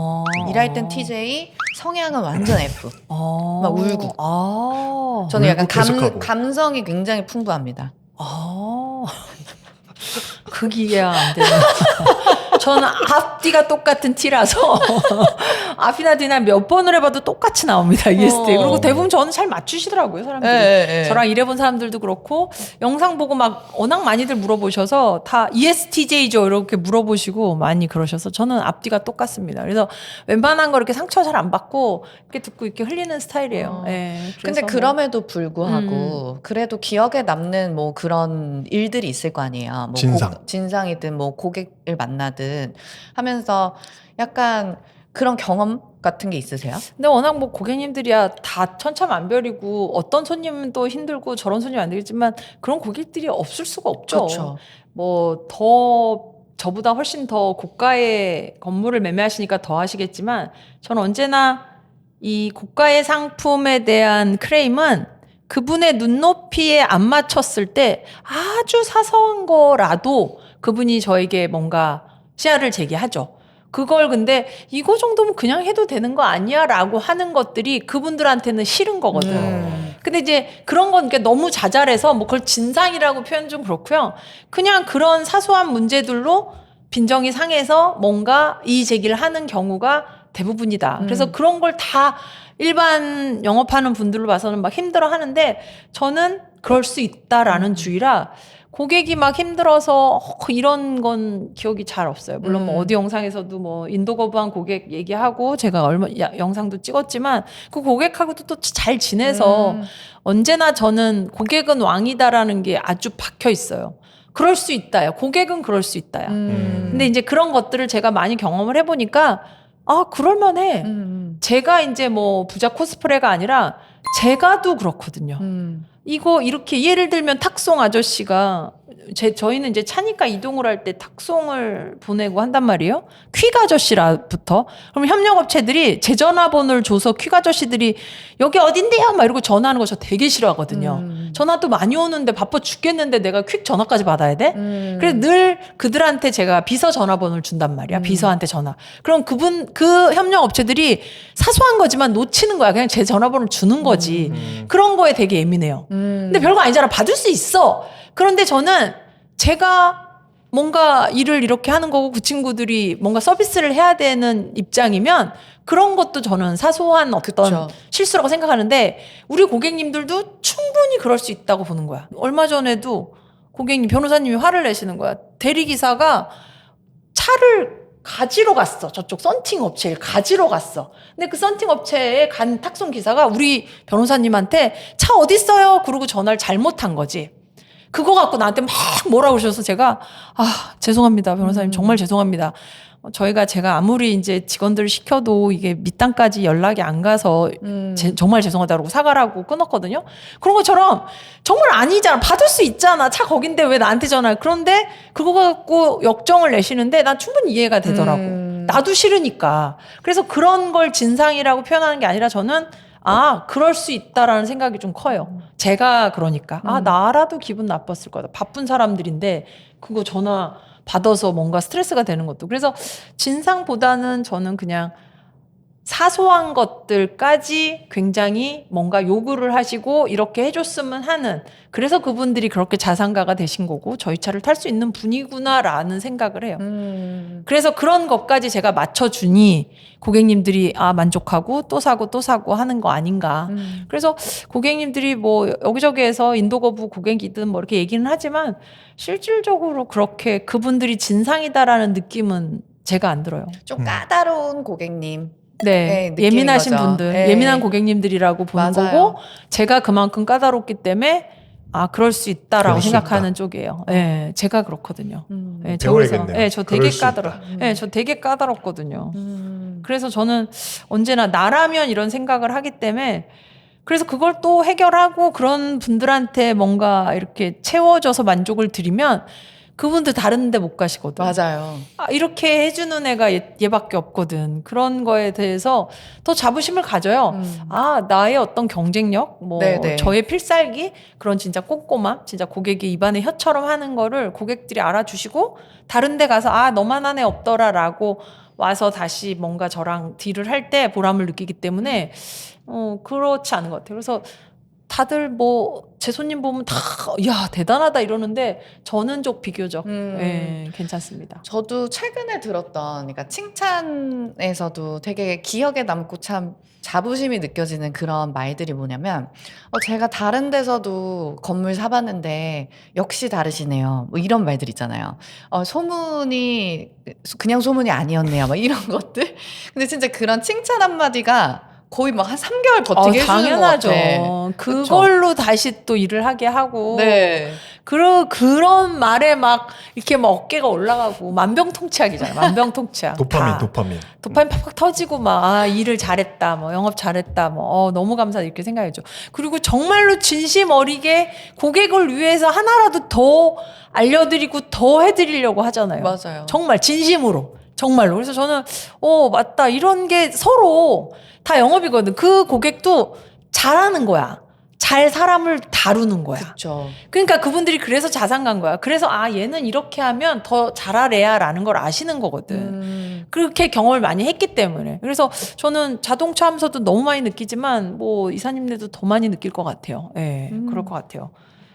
일할 땐 TJ, 성향은 완전 F. 막 울고. 저는 약간 울고 계속하고. 감성이 굉장히 풍부합니다. 그게 이해가 안 되는. 저는 앞뒤가 똑같은 T라서 앞이나 뒤나 몇 번을 해봐도 똑같이 나옵니다. EST. 그리고 대부분 저는 잘 맞추시더라고요, 사람들이. 네. 저랑 일해본 사람들도 그렇고 영상 보고 막 워낙 많이들 물어보셔서 다 ESTJ죠 이렇게 물어보시고 많이 그러셔서 저는 앞뒤가 똑같습니다. 그래서 웬만한 거 이렇게 상처 잘 안 받고 이렇게 듣고 이렇게 흘리는 스타일이에요. 네, 근데 그럼에도 불구하고 그래도 기억에 남는 뭐 그런 일들이 있을 거 아니에요. 뭐 진상. 진상이든 뭐 고객을 만나든 하면서 약간 그런 경험 같은 게 있으세요? 근데 워낙 뭐 고객님들이야 다 천차만별이고 어떤 손님은 또 힘들고 저런 손님 안 되겠지만 그런 고객들이 없을 수가 없죠. 그렇죠. 뭐 더 저보다 훨씬 더 고가의 건물을 매매하시니까 더 하시겠지만 저는 언제나 이 고가의 상품에 대한 크레임은 그분의 눈높이에 안 맞췄을 때 아주 사소한 거라도 그분이 저에게 뭔가 시야를 제기하죠. 그걸 근데 이거 정도면 그냥 해도 되는 거 아니야? 라고 하는 것들이 그분들한테는 싫은 거거든. 근데 이제 그런 건 너무 자잘해서 뭐 그걸 진상이라고 표현 좀 그렇고요. 그냥 그런 사소한 문제들로 빈정이 상해서 뭔가 이의 제기를 하는 경우가 대부분이다. 그래서 그런 걸 다 일반 영업하는 분들로 봐서는 막 힘들어 하는데 저는 그럴 수 있다라는 주의라 고객이 막 힘들어서 이런 건 기억이 잘 없어요. 물론 뭐 어디 영상에서도 뭐 인도 거부한 고객 얘기하고 제가 영상도 찍었지만 그 고객하고도 또 잘 지내서 언제나 저는 고객은 왕이다라는 게 아주 박혀 있어요. 그럴 수 있다요. 고객은 그럴 수 있다요. 근데 이제 그런 것들을 제가 많이 경험을 해보니까 그럴만해. 제가 이제 뭐 부자 코스프레가 아니라 제가도 그렇거든요. 이거 이렇게 예를 들면 탁송 아저씨가 저희는 이제 차니까 이동을 할 때 탁송을 보내고 한단 말이에요. 퀵 아저씨라부터. 그럼 협력업체들이 제 전화번호를 줘서 퀵 아저씨들이 여기 어딘데요? 막 이러고 전화하는 거 저 되게 싫어하거든요. 전화도 많이 오는데 바빠 죽겠는데 내가 퀵 전화까지 받아야 돼? 그래서 늘 그들한테 제가 비서 전화번호를 준단 말이야. 비서한테 전화. 그럼 그 협력업체들이 사소한 거지만 놓치는 거야. 그냥 제 전화번호를 주는 거지. 그런 거에 되게 예민해요. 근데 별거 아니잖아. 받을 수 있어. 그런데 저는 제가 뭔가 일을 이렇게 하는 거고 그 친구들이 뭔가 서비스를 해야 되는 입장이면 그런 것도 저는 사소한 어떤 그쵸. 실수라고 생각하는데 우리 고객님들도 충분히 그럴 수 있다고 보는 거야. 얼마 전에도 고객님, 변호사님이 화를 내시는 거야. 대리기사가 차를 가지러 갔어. 저쪽 썬팅 업체를 가지러 갔어. 근데 그 썬팅 업체에 간 탁송 기사가 우리 변호사님한테 차 어딨어요? 그러고 전화를 잘못한 거지. 그거 갖고 나한테 막 뭐라 그러셔서 제가 죄송합니다. 변호사님 정말 죄송합니다. 제가 아무리 이제 직원들을 시켜도 이게 밑단까지 연락이 안 가서 정말 죄송하다고 사과를 하고 끊었거든요. 그런 것처럼 정말 아니잖아. 받을 수 있잖아. 차 거긴데 왜 나한테 전화를. 그런데 그거 갖고 역정을 내시는데 난 충분히 이해가 되더라고. 나도 싫으니까. 그래서 그런 걸 진상이라고 표현하는 게 아니라 저는 그럴 수 있다라는 생각이 좀 커요. 제가 그러니까 나라도 기분 나빴을 거다. 바쁜 사람들인데 그거 전화 받아서 뭔가 스트레스가 되는 것도. 그래서 진상보다는 저는 그냥 사소한 것들까지 굉장히 뭔가 요구를 하시고 이렇게 해줬으면 하는, 그래서 그분들이 그렇게 자산가가 되신 거고 저희 차를 탈 수 있는 분이구나라는 생각을 해요. 그래서 그런 것까지 제가 맞춰주니 고객님들이 만족하고 또 사고 하는 거 아닌가. 그래서 고객님들이 뭐 여기저기에서 인도 거부 고객이든 뭐 이렇게 얘기는 하지만 실질적으로 그렇게 그분들이 진상이다라는 느낌은 제가 안 들어요. 좀 까다로운 고객님. 네, 느낌인 예민하신 거죠. 분들, 네. 예민한 고객님들이라고 보는 맞아요. 거고 제가 그만큼 까다롭기 때문에 그럴 수 있다라고 그럴 수 생각하는 쪽이에요. 예, 제가 그렇거든요. 예, 배워야겠네요. 예, 저 되게 그럴 수 예, 저 되게 까다롭거든요. 음. 그래서 저는 언제나 나라면 이런 생각을 하기 때문에 그래서 그걸 또 해결하고 그런 분들한테 뭔가 이렇게 채워줘서 만족을 드리면 그분들 다른 데 못 가시거든. 맞아요. 이렇게 해주는 애가 얘밖에 없거든. 그런 거에 대해서 더 자부심을 가져요. 나의 어떤 경쟁력, 뭐, 네네. 저의 필살기, 그런 진짜 꼼꼼함, 진짜 고객이 입안에 혀처럼 하는 거를 고객들이 알아주시고, 다른 데 가서, 너만한 애 없더라, 라고 와서 다시 뭔가 저랑 딜을 할 때 보람을 느끼기 때문에, 그렇지 않은 것 같아요. 그래서 다들 뭐 제 손님 보면 다 야 대단하다 이러는데 저는 좀 비교적 예, 괜찮습니다. 저도 최근에 들었던, 그러니까 칭찬에서도 되게 기억에 남고 참 자부심이 느껴지는 그런 말들이 뭐냐면, 제가 다른 데서도 건물 사봤는데 역시 다르시네요. 뭐 이런 말들 있잖아요. 소문이 그냥 소문이 아니었네요. 막 이런 것들. 근데 진짜 그런 칭찬 한마디가 거의 막 한 3개월 버티게 해주는 당연하죠. 것 같아. 그걸로 다시 또 일을 하게 하고 네. 그런 말에 막 이렇게 막 어깨가 올라가고 만병통치약이잖아요. 만병통치약. 도파민. 도파민 팍팍 터지고 막 일을 잘했다, 뭐 영업 잘했다, 뭐 너무 감사하다 이렇게 생각해죠. 그리고 정말로 진심 어리게 고객을 위해서 하나라도 더 알려드리고 더 해드리려고 하잖아요. 맞아요. 정말 진심으로. 정말로. 그래서 저는 맞다. 이런 게 서로 다 영업이거든. 그 고객도 잘하는 거야. 잘 사람을 다루는 거야. 그렇죠. 그러니까 그분들이 그래서 자산간 거야. 그래서 얘는 이렇게 하면 더 잘하래야라는 걸 아시는 거거든. 그렇게 경험을 많이 했기 때문에. 그래서 저는 자동차 하면서도 너무 많이 느끼지만 뭐 이사님네도 더 많이 느낄 것 같아요. 예, 그럴 것 같아요.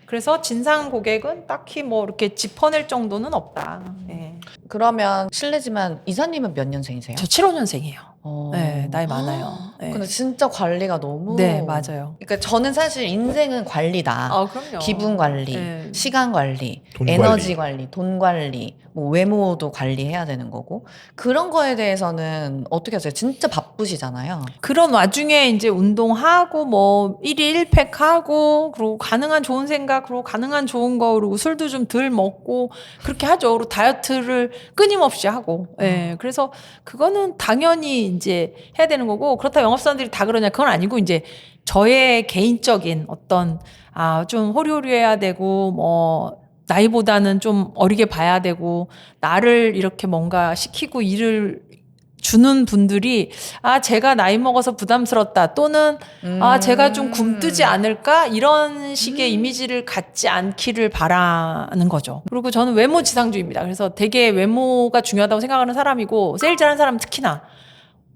그래서 진상 고객은 딱히 뭐 이렇게 짚어낼 정도는 없다. 예. 그러면 실례지만 이사님은 몇 년생이세요? 저 75년생이에요. 어. 네, 나이 많아요. 네. 근데 진짜 관리가 너무. 네, 맞아요. 그러니까 저는 사실 인생은 관리다. 그럼요. 기분 관리, 네. 시간 관리, 돈 에너지 관리, 돈 관리, 뭐 외모도 관리해야 되는 거고. 그런 거에 대해서는 어떻게 하세요? 진짜 바쁘시잖아요. 그런 와중에 이제 운동하고 뭐 1일 1팩 하고 그리고 가능한 좋은 생각 그리고 가능한 좋은 거 그리고 술도 좀 덜 먹고 그렇게 하죠. 그리고 다이어트를 끊임없이 하고. 예. 그래서 그거는 당연히 이제 해야 되는 거고 그렇다고 영업사원들이 다 그러냐 그건 아니고 이제 저의 개인적인 어떤 좀 호리호리해야 되고 뭐 나이보다는 좀 어리게 봐야 되고 나를 이렇게 뭔가 시키고 일을 주는 분들이 제가 나이 먹어서 부담스럽다 또는 제가 좀 굼뜨지 않을까 이런 식의 이미지를 갖지 않기를 바라는 거죠. 그리고 저는 외모 지상주의입니다. 그래서 되게 외모가 중요하다고 생각하는 사람이고 세일 잘하는 사람은 특히나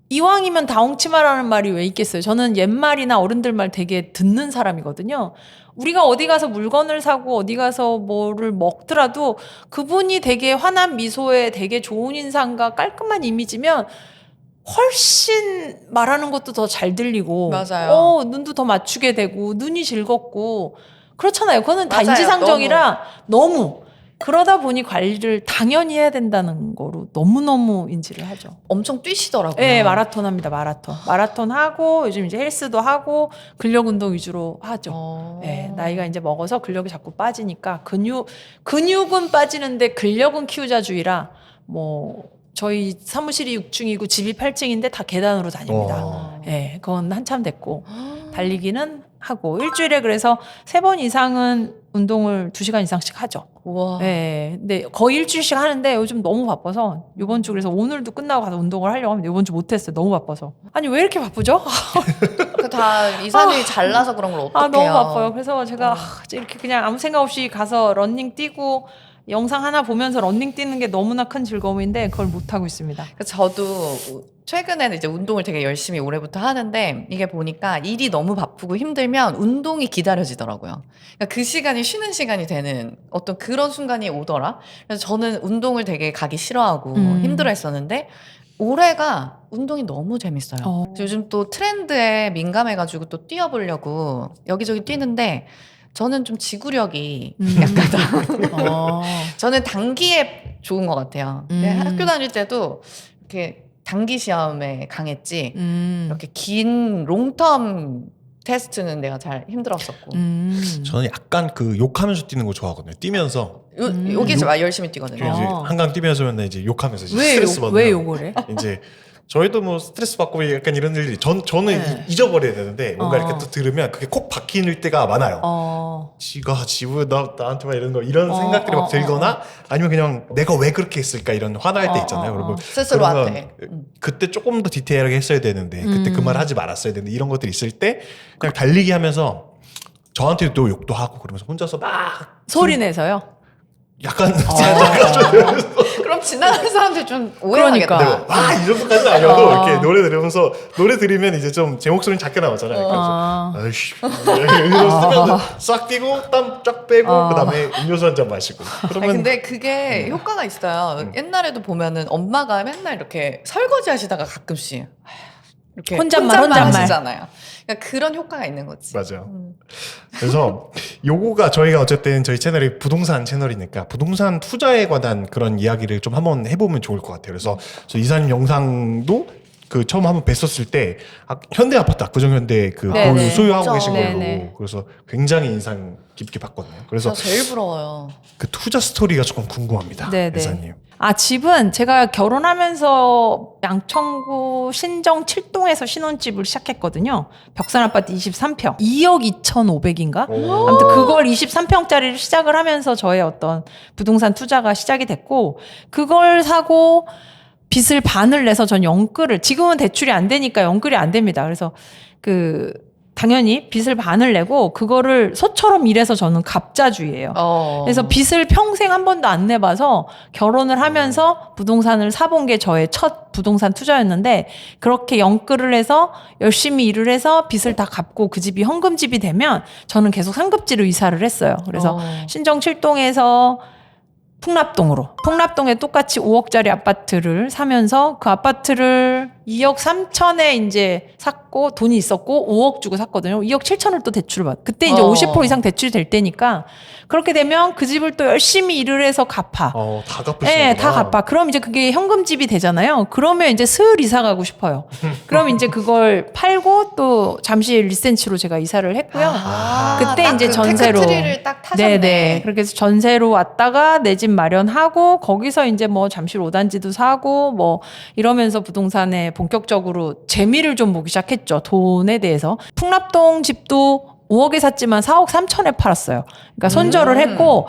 이왕이면 다 엉치마라는 말이 왜 있겠어요. 저는 옛말이나 어른들 말 되게 듣는 사람이거든요. 우리가 어디 가서 물건을 사고 어디 가서 뭐를 먹더라도 그분이 되게 환한 미소에 되게 좋은 인상과 깔끔한 이미지면 훨씬 말하는 것도 더 잘 들리고 맞아요. 눈도 더 맞추게 되고 눈이 즐겁고 그렇잖아요. 그거는 다 맞아요. 인지상정이라 너무 그러다 보니 관리를 당연히 해야 된다는 거로 너무너무 인지를 하죠. 엄청 뛰시더라고요. 네, 마라톤 합니다. 마라톤 하고 요즘 이제 헬스도 하고 근력 운동 위주로 하죠. 네, 나이가 이제 먹어서 근력이 자꾸 빠지니까 근육은 빠지는데 근력은 키우자주의라 뭐 저희 사무실이 6층이고 집이 8층인데 다 계단으로 다닙니다. 네, 그건 한참 됐고 달리기는 하고 일주일에 그래서 3번 이상은 운동을 2시간 이상씩 하죠. 우와. 네, 근데 거의 일주일씩 하는데 요즘 너무 바빠서 이번 주 그래서 오늘도 끝나고 가서 운동을 하려고 하는데 이번 주 못했어요. 너무 바빠서. 아니 왜 이렇게 바쁘죠? 다 이사님이 잘나서 그런 걸 어떡해요. 너무 바빠요. 그래서 제가 이렇게 그냥 아무 생각 없이 가서 러닝 뛰고 영상 하나 보면서 러닝 뛰는 게 너무나 큰 즐거움인데 그걸 못 하고 있습니다. 저도 최근에는 이제 운동을 되게 열심히 올해부터 하는데 이게 보니까 일이 너무 바쁘고 힘들면 운동이 기다려지더라고요. 그러니까 그 시간이 쉬는 시간이 되는 어떤 그런 순간이 오더라. 그래서 저는 운동을 되게 가기 싫어하고 힘들어 했었는데 올해가 운동이 너무 재밌어요. 요즘 또 트렌드에 민감해가지고 또 뛰어보려고 여기저기 뛰는데 저는 좀 지구력이 약하다. 저는 단기에 좋은 것 같아요. 학교 다닐 때도 이렇게 단기 시험에 강했지 이렇게 긴 롱텀 테스트는 내가 잘 힘들었었고. 저는 약간 그 욕하면서 뛰는 거 좋아하거든요. 뛰면서 여기서 열심히 뛰거든요. 이제 한강 뛰면서 이제 욕하면서 이제 왜, 스트레스 받는. 왜 욕을 해? 이제 저희도 뭐 스트레스 받고 약간 이런 일이 저는 잊어버려야 되는데 뭔가 이렇게 또 들으면 그게 콕 박히는 때가 많아요. 지가 지우 나한테 막 이런 생각들이 막 들거나 아니면 그냥 내가 왜 그렇게 했을까 이런 화날 때 있잖아요. 그리고 스스로한테. 그때 조금 더 디테일하게 했어야 되는데 그때 그 말 하지 말았어야 되는데 이런 것들이 있을 때 그냥 달리기 하면서 저한테도 욕도 하고 그러면서 혼자서 막 소리 내서요? 약간 그럼 지나가는 사람들 좀 오해하겠다. 그러니까. 이 정도까지는 아니어도 이렇게 노래 들으면서 노래 들으면 이제 좀 제 목소리는 작게 나오잖아요. 그래서 아이씨 이러면서 싹 뛰고 땀 쫙 빼고 그다음에 음료수 한 잔 마시고. 그러면 근데 그게 효과가 있어요. 옛날에도 보면은 엄마가 맨날 이렇게 설거지 하시다가 가끔씩 이렇게 혼잣말. 하시잖아요. 그러니까 그런 효과가 있는 거지. 맞아요. 그래서 요거가 저희가 어쨌든 저희 채널이 부동산 채널이니까 부동산 투자에 관한 그런 이야기를 좀 한번 해보면 좋을 것 같아요. 그래서 저 이사님 영상도 그 처음 한번 뵀었을 때 현대 아파트 압구정현대 그 네네. 소유하고 진짜. 계신 걸로 네네. 그래서 굉장히 인상 깊게 봤거든요. 그래서 저 제일 부러워요. 그 투자 스토리가 조금 궁금합니다. 네네. 이사님. 집은 제가 결혼하면서 양천구 신정 7동에서 신혼집을 시작했거든요. 벽산 아파트 23평. 2억 2,500인가? 아무튼 그걸 23평짜리를 시작을 하면서 저의 어떤 부동산 투자가 시작이 됐고, 그걸 사고 빚을 반을 내서 전 영끌을, 지금은 대출이 안 되니까 영끌이 안 됩니다. 그래서 당연히 빚을 반을 내고 그거를 소처럼 일해서 저는 갑자주의예요. 그래서 빚을 평생 한 번도 안 내봐서 결혼을 하면서 부동산을 사본 게 저의 첫 부동산 투자였는데, 그렇게 영끌을 해서 열심히 일을 해서 빚을 다 갚고 그 집이 현금집이 되면 저는 계속 상급지로 이사를 했어요. 그래서 신정 7동에서 풍납동에 똑같이 5억짜리 아파트를 사면서 그 아파트를 2억 3천에 이제 샀고 돈이 있었고 5억 주고 샀거든요. 2억 7천을 또 대출을 받. 그때 이제 50% 이상 대출이 될 때니까 그렇게 되면 그 집을 또 열심히 일을 해서 갚아. 다 갚으시는구나. 네, 다 갚아. 그럼 이제 그게 현금집이 되잖아요. 그러면 이제 슬 이사 가고 싶어요. 그럼 이제 그걸 팔고 또 잠시 리센치로 제가 이사를 했고요. 그때 이제 전세로. 테크트리를 딱 타셨네. 네네. 그렇게 해서 전세로 왔다가 내 집 마련하고 거기서 이제 뭐 잠실 5단지도 사고 뭐 이러면서 부동산에 본격적으로 재미를 좀 보기 시작했죠. 돈에 대해서. 풍납동 집도 5억에 샀지만 4억 3천에 팔았어요. 그러니까 손절을 했고,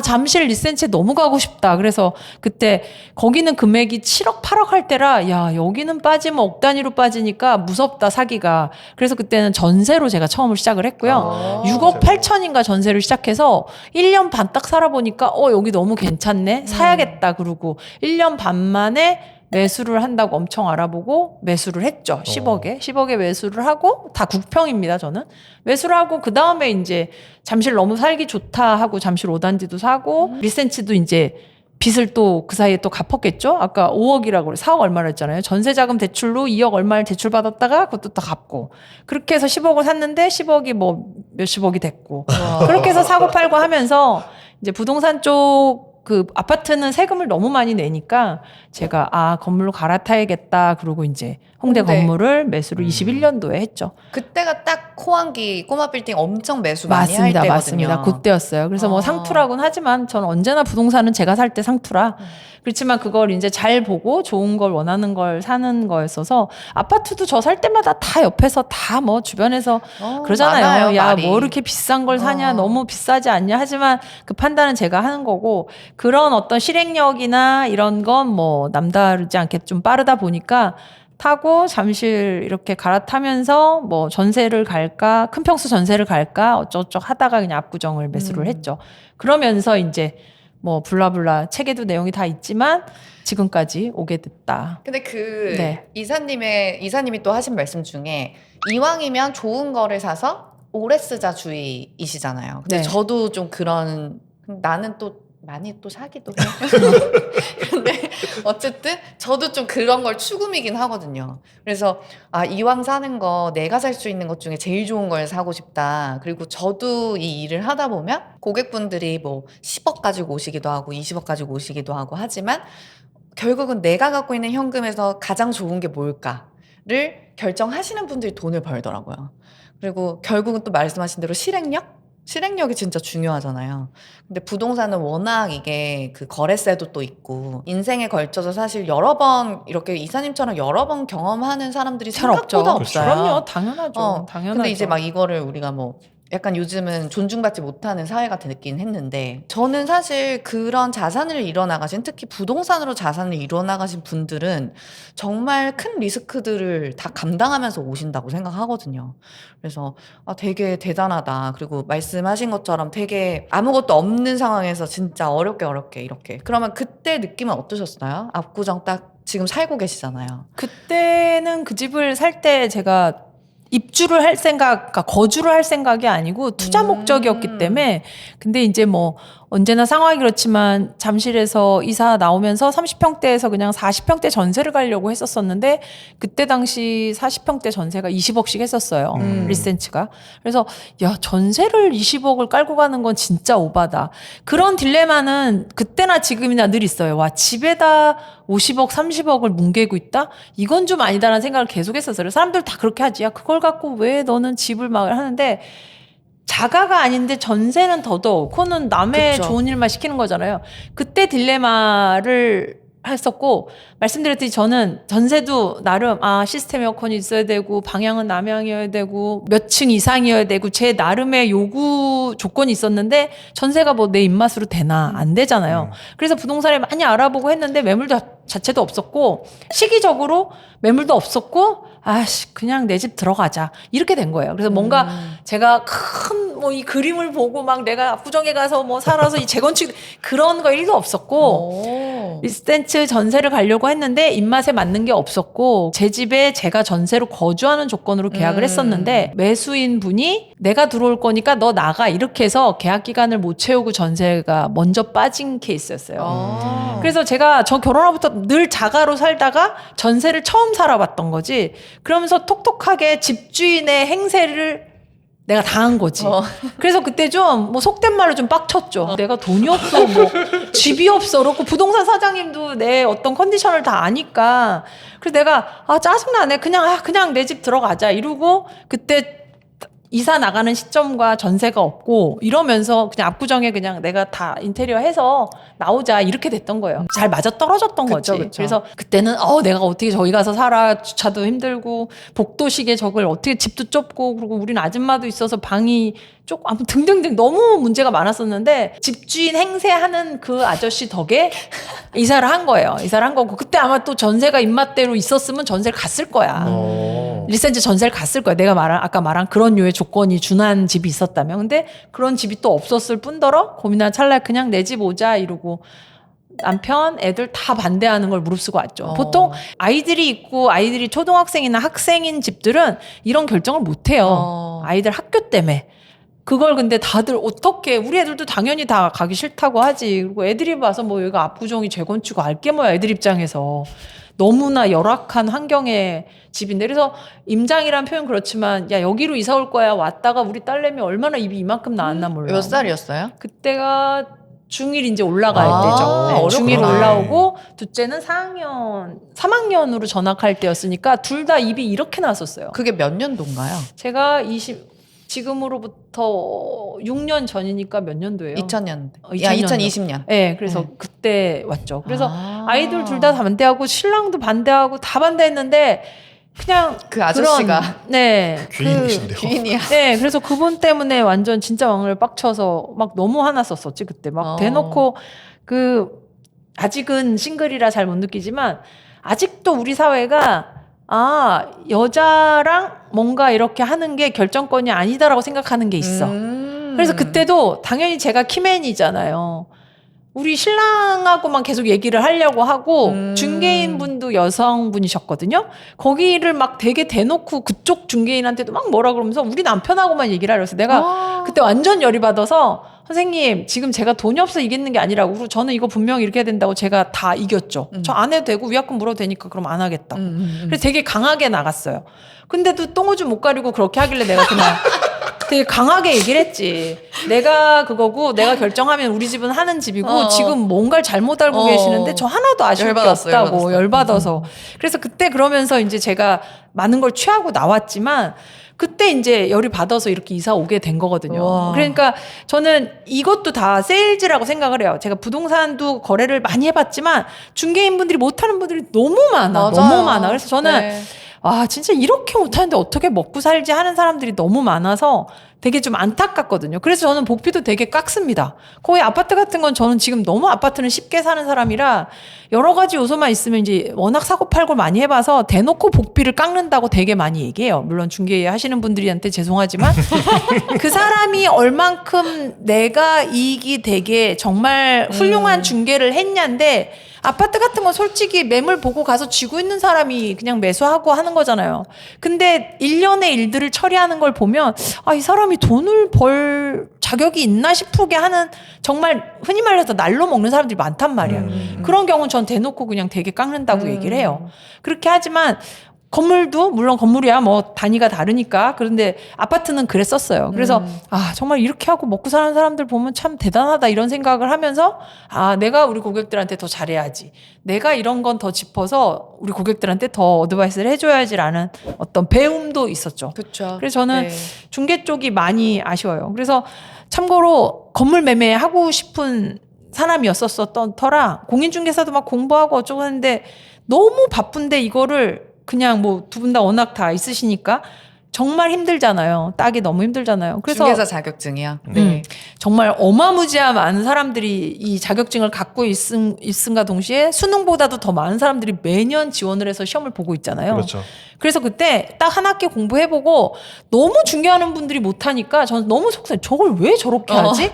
잠실 리센치에 너무 가고 싶다. 그래서 그때 거기는 금액이 7억 8억 할 때라, 야, 여기는 빠지면 억 단위로 빠지니까 무섭다, 사기가. 그래서 그때는 전세로 제가 처음을 시작을 했고요. 6억 8천인가 전세를 시작해서 1년 반 딱 살아보니까 여기 너무 괜찮네. 사야겠다. 그러고 1년 반 만에 매수를 한다고 엄청 알아보고 매수를 했죠. 10억에 매수를 하고, 다 국평입니다, 저는. 매수를 하고 그 다음에 이제 잠실 너무 살기 좋다 하고 잠실 5단지도 사고 리센치도 이제 빚을 또 그 사이에 또 갚았겠죠. 아까 5억이라고 4억 얼마를 했잖아요. 전세자금 대출로 2억 얼마를 대출 받았다가 그것도 다 갚고, 그렇게 해서 10억을 샀는데 10억이 뭐 몇십억이 됐고 그렇게 해서 사고 팔고 하면서 이제 부동산 쪽 그 아파트는 세금을 너무 많이 내니까 제가 건물로 갈아타야겠다. 그러고 이제 홍대 건물을 매수를 21년도에 했죠. 그때가 딱 코안기 꼬마 빌딩 엄청 매수 많이 할 때거든요. 맞습니다. 그때였어요. 그래서 뭐 상투라고는 하지만 저는 언제나 부동산은 제가 살 때 상투라. 그렇지만 그걸 이제 잘 보고 좋은 걸 원하는 걸 사는 거였어서, 아파트도 저 살 때마다 다 옆에서 다 뭐 주변에서 그러잖아요. 많아요, 야, 말이. 뭐 이렇게 비싼 걸 사냐, 너무 비싸지 않냐. 하지만 그 판단은 제가 하는 거고, 그런 어떤 실행력이나 이런 건 뭐 남다르지 않게 좀 빠르다 보니까 타고 잠실 이렇게 갈아타면서 뭐 전세를 갈까, 큰 평수 전세를 갈까 어쩌고저쩌고 하다가 그냥 압구정을 매수를 했죠. 그러면서 이제 뭐 블라블라 책에도 내용이 다 있지만 지금까지 오게 됐다. 근데 네. 이사님이 또 하신 말씀 중에 이왕이면 좋은 거를 사서 오래 쓰자 주의이시잖아요. 근데 네. 저도 좀 그런, 나는 또 많이 또 사기도 해. 근데 어쨌든 저도 좀 그런 걸 추구미긴 하거든요. 그래서 이왕 사는 거 내가 살 수 있는 것 중에 제일 좋은 걸 사고 싶다. 그리고 저도 이 일을 하다 보면 고객분들이 뭐 10억 가지고 오시기도 하고 20억 가지고 오시기도 하고 하지만 결국은 내가 갖고 있는 현금에서 가장 좋은 게 뭘까를 결정하시는 분들이 돈을 벌더라고요. 그리고 결국은 또 말씀하신 대로 실행력이 진짜 중요하잖아요. 근데 부동산은 워낙 이게 그 거래세도 또 있고 인생에 걸쳐서 사실 여러 번 이렇게 이사님처럼 여러 번 경험하는 사람들이 잘 없죠. 생각보다 없어요. 그럼요, 당연하죠. 당연하죠. 근데 이제 막 이거를 우리가 뭐 약간 요즘은 존중받지 못하는 사회 같은 느끼긴 했는데 저는 사실 그런 자산을 이뤄나가신 특히 부동산으로 자산을 이뤄나가신 분들은 정말 큰 리스크들을 다 감당하면서 오신다고 생각하거든요. 그래서 되게 대단하다. 그리고 말씀하신 것처럼 되게 아무것도 없는 상황에서 진짜 어렵게 이렇게. 그러면 그때 느낌은 어떠셨어요? 압구정 딱 지금 살고 계시잖아요. 그때는 그 집을 살 때 제가 입주를 할 생각, 그러니까 거주를 할 생각이 아니고 투자 목적이었기 때문에 근데 이제 뭐 언제나 상황이 그렇지만 잠실에서 이사 나오면서 30평대에서 그냥 40평대 전세를 가려고 했었었는데 그때 당시 40평대 전세가 20억씩 했었어요. 리센츠가. 그래서 야, 전세를 20억을 깔고 가는 건 진짜 오바다. 그런 딜레마는 그때나 지금이나 늘 있어요. 와, 집에다 50억, 30억을 뭉개고 있다? 이건 좀 아니다라는 생각을 계속 했었어요. 사람들 다 그렇게 하지. 야, 그걸 갖고 왜 너는 집을 막 하는데 자가가 아닌데 전세는 더더욱 그거는 남의 그쵸. 좋은 일만 시키는 거잖아요. 그때 딜레마를 했었고 말씀드렸듯이 저는 전세도 나름 시스템 에어컨이 있어야 되고 방향은 남향이어야 되고 몇 층 이상이어야 되고 제 나름의 요구 조건이 있었는데 전세가 뭐 내 입맛으로 되나 안 되잖아요. 그래서 부동산에 많이 알아보고 했는데 매물 자체도 없었고 시기적으로 매물도 없었고 그냥 내 집 들어가자 이렇게 된 거예요. 그래서 뭔가 제가 큰 뭐 이 그림을 보고 막 내가 압구정에 가서 뭐 살아서 이 재건축 그런 거 1도 없었고 리스텐츠 전세를 가려고 했는데 입맛에 맞는 게 없었고 제 집에 제가 전세로 거주하는 조건으로 계약을 했었는데 매수인 분이 내가 들어올 거니까 너 나가 이렇게 해서 계약 기간을 못 채우고 전세가 먼저 빠진 케이스였어요. 그래서 제가 저 결혼하고부터 늘 자가로 살다가 전세를 처음 살아봤던 거지. 그러면서 톡톡하게 집주인의 행세를 내가 당한 거지. 그래서 그때 좀 뭐 속된 말로 좀 빡쳤죠. 내가 돈이 없어, 뭐 집이 없어. 그렇고 부동산 사장님도 내 어떤 컨디션을 다 아니까. 그래서 내가 짜증나네. 그냥 내 집 들어가자 이러고 그때 이사 나가는 시점과 전세가 없고 이러면서 그냥 압구정에 그냥 내가 다 인테리어 해서 나오자 이렇게 됐던 거예요. 잘 맞아 떨어졌던 거지. 그쵸. 그래서 그때는 내가 어떻게 저기 가서 살아 주차도 힘들고 복도식에 저걸 어떻게 집도 좁고 그리고 우린 아줌마도 있어서 방이 아무튼 등등등 너무 문제가 많았었는데 집주인 행세하는 그 아저씨 덕에 이사를 한 거예요. 이사를 한 거고 그때 아마 또 전세가 입맛대로 있었으면 전세를 갔을 거야. 리센츠 전세를 갔을 거야. 내가 아까 말한 그런 류의 조건이 준한 집이 있었다면. 근데 그런 집이 또 없었을 뿐더러 고민한 찰나에 그냥 내 집 오자 이러고 남편, 애들 다 반대하는 걸 무릅쓰고 왔죠. 보통 아이들이 있고 아이들이 초등학생이나 학생인 집들은 이런 결정을 못 해요. 아이들 학교 때문에. 그걸 근데 다들 어떻게 우리 애들도 당연히 다 가기 싫다고 하지. 그리고 애들이 봐서 뭐 여기가 압구정이 재건축 알게 뭐야 애들 입장에서. 너무나 열악한 환경의 집인데 그래서 임장이란 표현 그렇지만 야 여기로 이사 올 거야 왔다가 우리 딸내미 얼마나 입이 이만큼 나왔나 몰라. 몇 살이었어요? 그때가 중1 이제 올라갈 아, 때죠. 네, 중1 어렵구나. 올라오고 둘째는 3학년으로 전학할 때였으니까 둘 다 입이 이렇게 났었어요. 그게 몇 년도인가요? 제가 지금으로부터 6년 전이니까 몇 년도예요? 2000년대. 2020년. 네, 그래서 그때 왔죠. 그래서 아. 아이들 둘 다 반대하고 신랑도 반대하고 다 반대했는데 그냥 그 아저씨가 귀인이신데요. 귀인이야. 네, 그래서 그분 때문에 완전 진짜 왕을 빡쳐서 막 너무 화났었지 그때 막 대놓고 아직은 싱글이라 잘 못 느끼지만 아직도 우리 사회가 여자랑 뭔가 이렇게 하는 게 결정권이 아니다라고 생각하는 게 있어. 그래서 그때도 당연히 제가 키맨이잖아요. 우리 신랑하고만 계속 얘기를 하려고 하고 중개인 분도 여성분이셨거든요. 거기를 막 되게 대놓고 그쪽 중개인한테도 막 뭐라 그러면서 우리 남편하고만 얘기를 하려고 해서 내가 그때 완전 열이 받아서 선생님 지금 제가 돈이 없어 이기는 게 아니라고 그리고 저는 이거 분명히 이렇게 해야 된다고 제가 다 이겼죠. 저 안 해도 되고 위약금 물어도 되니까 그럼 안 하겠다고. 그래서 되게 강하게 나갔어요. 근데도 똥오줌 못 가리고 그렇게 하길래 내가 그냥 되게 강하게 얘기를 했지. 내가 그거고 내가 결정하면 우리 집은 하는 집이고 지금 뭔가를 잘못 알고 계시는데 저 하나도 아쉬울 게 없다고 열받아서. 그래서 그때 그러면서 이제 제가 많은 걸 취하고 나왔지만 그때 이제 열이 받아서 이렇게 이사 오게 된 거거든요. 와. 그러니까 저는 이것도 다 세일즈라고 생각을 해요. 제가 부동산도 거래를 많이 해봤지만 중개인분들이 못하는 분들이 너무 많아. 맞아요. 너무 많아. 그래서 저는 네. 와, 진짜 이렇게 못하는데 어떻게 먹고 살지 하는 사람들이 너무 많아서 되게 좀 안타깝거든요. 그래서 저는 복비도 되게 깎습니다. 거의 아파트 같은 건 저는 지금 너무 아파트는 쉽게 사는 사람이라 여러 가지 요소만 있으면 이제 워낙 사고 팔고 많이 해봐서 대놓고 복비를 깎는다고 되게 많이 얘기해요. 물론 중개 하시는 분들한테 죄송하지만 그 사람이 얼만큼 내가 이익이 되게 정말 훌륭한 중개를 했냐인데 아파트 같은 건 솔직히 매물 보고 가서 쥐고 있는 사람이 그냥 매수하고 하는 거잖아요. 근데 일련의 일들을 처리하는 걸 보면 아, 이 사람이 돈을 벌 자격이 있나 싶게 하는 정말 흔히 말해서 날로 먹는 사람들이 많단 말이야. 그런 경우는 전 대놓고 그냥 되게 깎는다고 얘기를 해요. 그렇게 하지만 건물도 물론 건물이야 뭐 단위가 다르니까 그런데 아파트는 그랬었어요. 그래서 아 정말 이렇게 하고 먹고 사는 사람들 보면 참 대단하다 이런 생각을 하면서 아 내가 우리 고객들한테 더 잘해야지. 내가 이런 건 더 짚어서 우리 고객들한테 더 어드바이스를 해줘야지라는 어떤 배움도 있었죠. 그렇죠. 그래서 저는 네. 중개 쪽이 많이 아쉬워요. 그래서 참고로 건물 매매 하고 싶은 사람이었었던 터라 공인중개사도 막 공부하고 어쩌고 하는데 너무 바쁜데 이거를 그냥 뭐 두 분 다 워낙 다 있으시니까 정말 힘들잖아요. 따기 너무 힘들잖아요. 그래서 중개사 자격증이야. 네. 정말 어마무지한 많은 사람들이 이 자격증을 갖고 있음과 동시에 수능보다도 더 많은 사람들이 매년 지원을 해서 시험을 보고 있잖아요. 그렇죠. 그래서 그때 딱 한 학기 공부해보고 너무 중개하는 분들이 못하니까 저는 너무 속상해. 저걸 왜 저렇게 하지?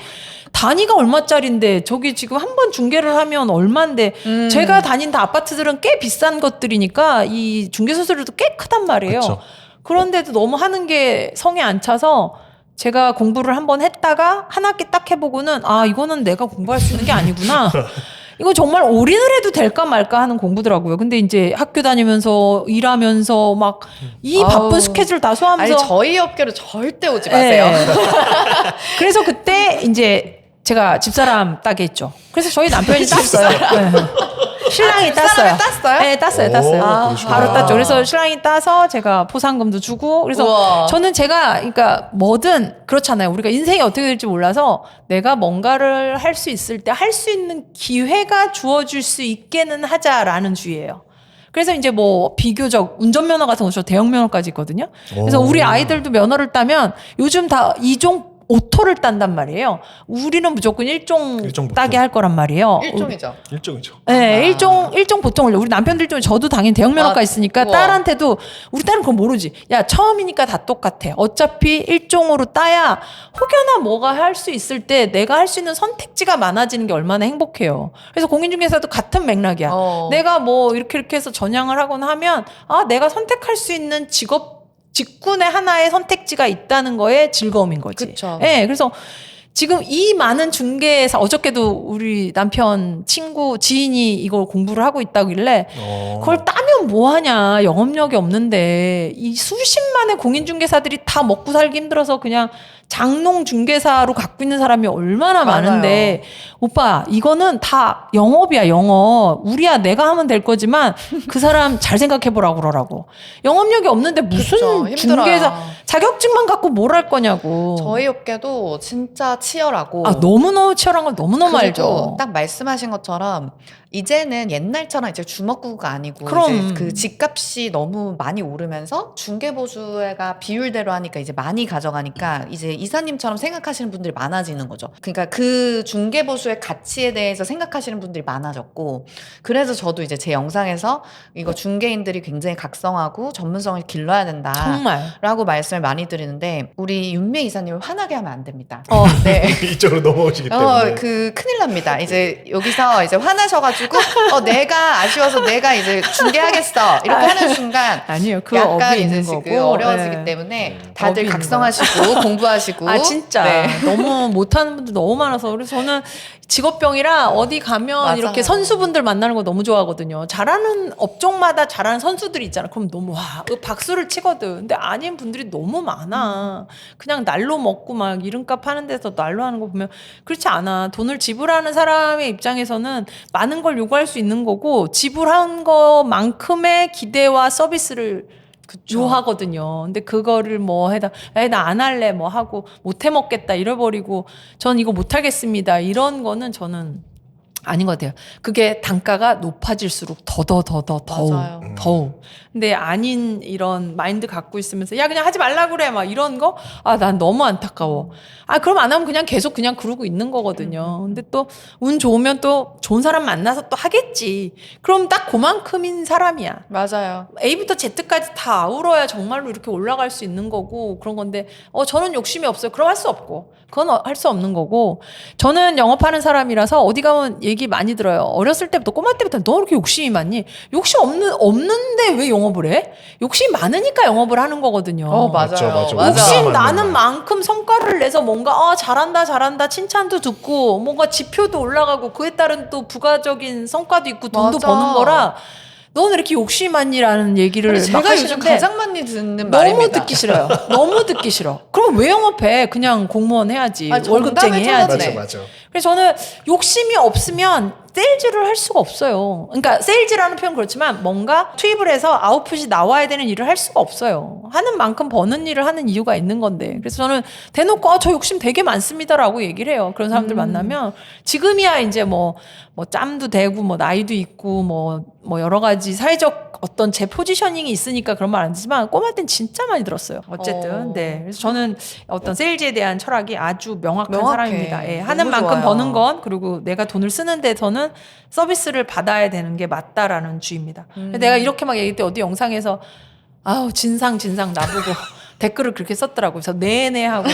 단위가 얼마짜린데 저기 지금 한 번 중개를 하면 얼만데 제가 다닌 다 아파트들은 꽤 비싼 것들이니까 이 중개 수수료도 꽤 크단 말이에요. 그쵸. 그런데도 너무 하는 게 성에 안 차서 제가 공부를 한번 했다가 한 학기 딱 해보고는 아 이거는 내가 공부할 수 있는 게 아니구나. 이거 정말 올인을 해도 될까 말까 하는 공부더라고요. 근데 이제 학교 다니면서 일하면서 막 이 바쁜 아우. 스케줄 다 아니 소화하면서 저희 업계로 절대 오지 마세요. 네. 그래서 그때 이제 제가 집사람 따게 했죠. 그래서 저희 남편이 땄어요. 네. 신랑이 땄어요. 땄어요? 네, 땄어요. 오, 그러시구나. 바로 땄죠. 그래서 신랑이 따서 제가 포상금도 주고 그래서 우와. 저는 제가 그러니까 뭐든 그렇잖아요. 우리가 인생이 어떻게 될지 몰라서 내가 뭔가를 할 수 있을 때 할 수 있는 기회가 주어질 수 있게는 하자라는 주의예요. 그래서 이제 뭐 비교적 운전면허 같은 거 저 대형면허까지 있거든요. 그래서 오. 우리 아이들도 면허를 따면 요즘 다 2종 오토를 딴단 말이에요. 우리는 무조건 1종 일종부터. 따게 할 거란 말이에요. 일종이죠. 일종이죠. 네, 아. 일종 보통을요. 우리 남편들 중에 저도 당연히 대형면허가 아, 있으니까 우와. 딸한테도 우리 딸은 그건 모르지. 야, 처음이니까 다 똑같아. 어차피 일종으로 따야 혹여나 뭐가 할 수 있을 때 내가 할 수 있는 선택지가 많아지는 게 얼마나 행복해요. 그래서 공인중개사도 같은 맥락이야. 내가 뭐 이렇게 해서 전향을 하거나 하면 아, 내가 선택할 수 있는 직군의 하나의 선택지가 있다는 거에 즐거움인 거지. 그쵸. 네, 그래서 지금 이 많은 중개사 어저께도 우리 남편 친구 지인이 이걸 공부를 하고 있다길래 그걸 따면 뭐하냐 영업력이 없는데 이 수십만의 공인중개사들이 다 먹고 살기 힘들어서 그냥 장농 중개사로 갖고 있는 사람이 얼마나 맞아요. 많은데 오빠 이거는 다 영업이야 영업 우리야 내가 하면 될 거지만 그 사람 잘 생각해보라고 그러라고 영업력이 없는데 무슨 그쵸, 힘들어요. 중개사 자격증만 갖고 뭘 할 거냐고 저희 업계도 진짜 치열하고 아 너무너무 치열한 걸 너무너무 그리고 알죠. 딱 말씀하신 것처럼 이제는 옛날처럼 이제 주먹구가 아니고 그럼. 이제 그 집값이 너무 많이 오르면서 중개보수가 비율대로 하니까 이제 많이 가져가니까 이제 이사님처럼 생각하시는 분들이 많아지는 거죠. 그러니까 그 중개보수의 가치에 대해서 생각하시는 분들이 많아졌고 그래서 저도 이제 제 영상에서 이거 중개인들이 굉장히 각성하고 전문성을 길러야 된다. 정말 라고 말씀을 많이 드리는데 우리 윤미 이사님을 화나게 하면 안 됩니다. 어. 네. 이쪽으로 넘어오시기 때문에. 그 큰일 납니다. 이제 여기서 이제 화나셔가지고 내가 아쉬워서 내가 이제 중개하겠어 이렇게 하는 순간 아니에요. 그 약간 업이 이제 있는 지금 거고 어려워지기 네. 때문에 업이 다들 있는 각성하시고 공부하시고 아 진짜 네. 너무 못하는 분들 너무 많아서 그래서 저는 직업병이라 어디 가면 맞아요. 이렇게 선수분들 만나는 거 너무 좋아하거든요. 잘하는 업종마다 잘하는 선수들이 있잖아. 그럼 너무 와 박수를 치거든. 근데 아닌 분들이 너무 많아. 그냥 날로 먹고 막 이름값 하는 데서 날로 하는 거 보면 그렇지 않아. 돈을 지불하는 사람의 입장에서는 많은 걸 요구할 수 있는 거고 지불한 것만큼의 기대와 서비스를 그쵸. 하거든요. 근데 그거를 뭐 해다 나 안 할래 뭐 하고 못 해먹겠다 잃어버리고 전 이거 못 하겠습니다. 이런 거는 저는 아닌 것 같아요. 그게 단가가 높아질수록 맞아요. 더우. 근데 아닌 이런 마인드 갖고 있으면서 야 그냥 하지 말라 그래 막 이런 거 난 너무 안타까워. 그럼 안 하면 그냥 계속 그냥 그러고 있는 거거든요. 근데 또 운 좋으면 또 좋은 사람 만나서 또 하겠지. 그럼 딱 그만큼인 사람이야. 맞아요. A부터 Z까지 다 아우러야 정말로 이렇게 올라갈 수 있는 거고 그런 건데 저는 욕심이 없어요. 그럼 할 수 없고 그건 할 수 없는 거고 저는 영업하는 사람이라서 어디 가면 얘기 많이 들어요. 어렸을 때부터 꼬마 때부터 너 그렇게 욕심이 많니? 욕심 없는데 왜 영업을 해? 욕심 많으니까 영업을 하는 거거든요. 맞아요. 맞아. 맞아. 욕심 맞네. 나는 만큼 성과를 내서 뭔가 잘한다 칭찬도 듣고 뭔가 지표도 올라가고 그에 따른 또 부가적인 성과도 있고 돈도 맞아. 버는 거라 너는 이렇게 욕심이 많니라는 얘기를 막 제가 요즘 하시는데 가장 많이 듣는 너무 말입니다. 듣기 싫어요. 너무 듣기 싫어. 그럼 왜 영업해? 그냥 공무원 해야지. 월급쟁이 정답을 해야지. 찾았네. 맞아. 그래서 저는 욕심이 없으면 세일즈를 할 수가 없어요. 그러니까 세일즈라는 표현 그렇지만 뭔가 투입을 해서 아웃풋이 나와야 되는 일을 할 수가 없어요. 하는 만큼 버는 일을 하는 이유가 있는 건데. 그래서 저는 대놓고 저 욕심 되게 많습니다라고 얘기를 해요. 그런 사람들 만나면 지금이야 이제 뭐 짬도 되고 뭐 나이도 있고 뭐 여러 가지 사회적 어떤 제 포지셔닝이 있으니까 그런 말 안 듣지만 꼬마 땐 진짜 많이 들었어요. 어쨌든 네. 그래서 저는 어떤 세일즈에 대한 철학이 아주 명확한 명확해. 사람입니다. 예, 하는 너무 만큼 좋아요. 버는 건 그리고 내가 돈을 쓰는 데서는 서비스를 받아야 되는 게 맞다라는 주의입니다. 내가 이렇게 막 얘기할 때 어디 영상에서 진상 나보고 댓글을 그렇게 썼더라고요. 그래서 네네 하고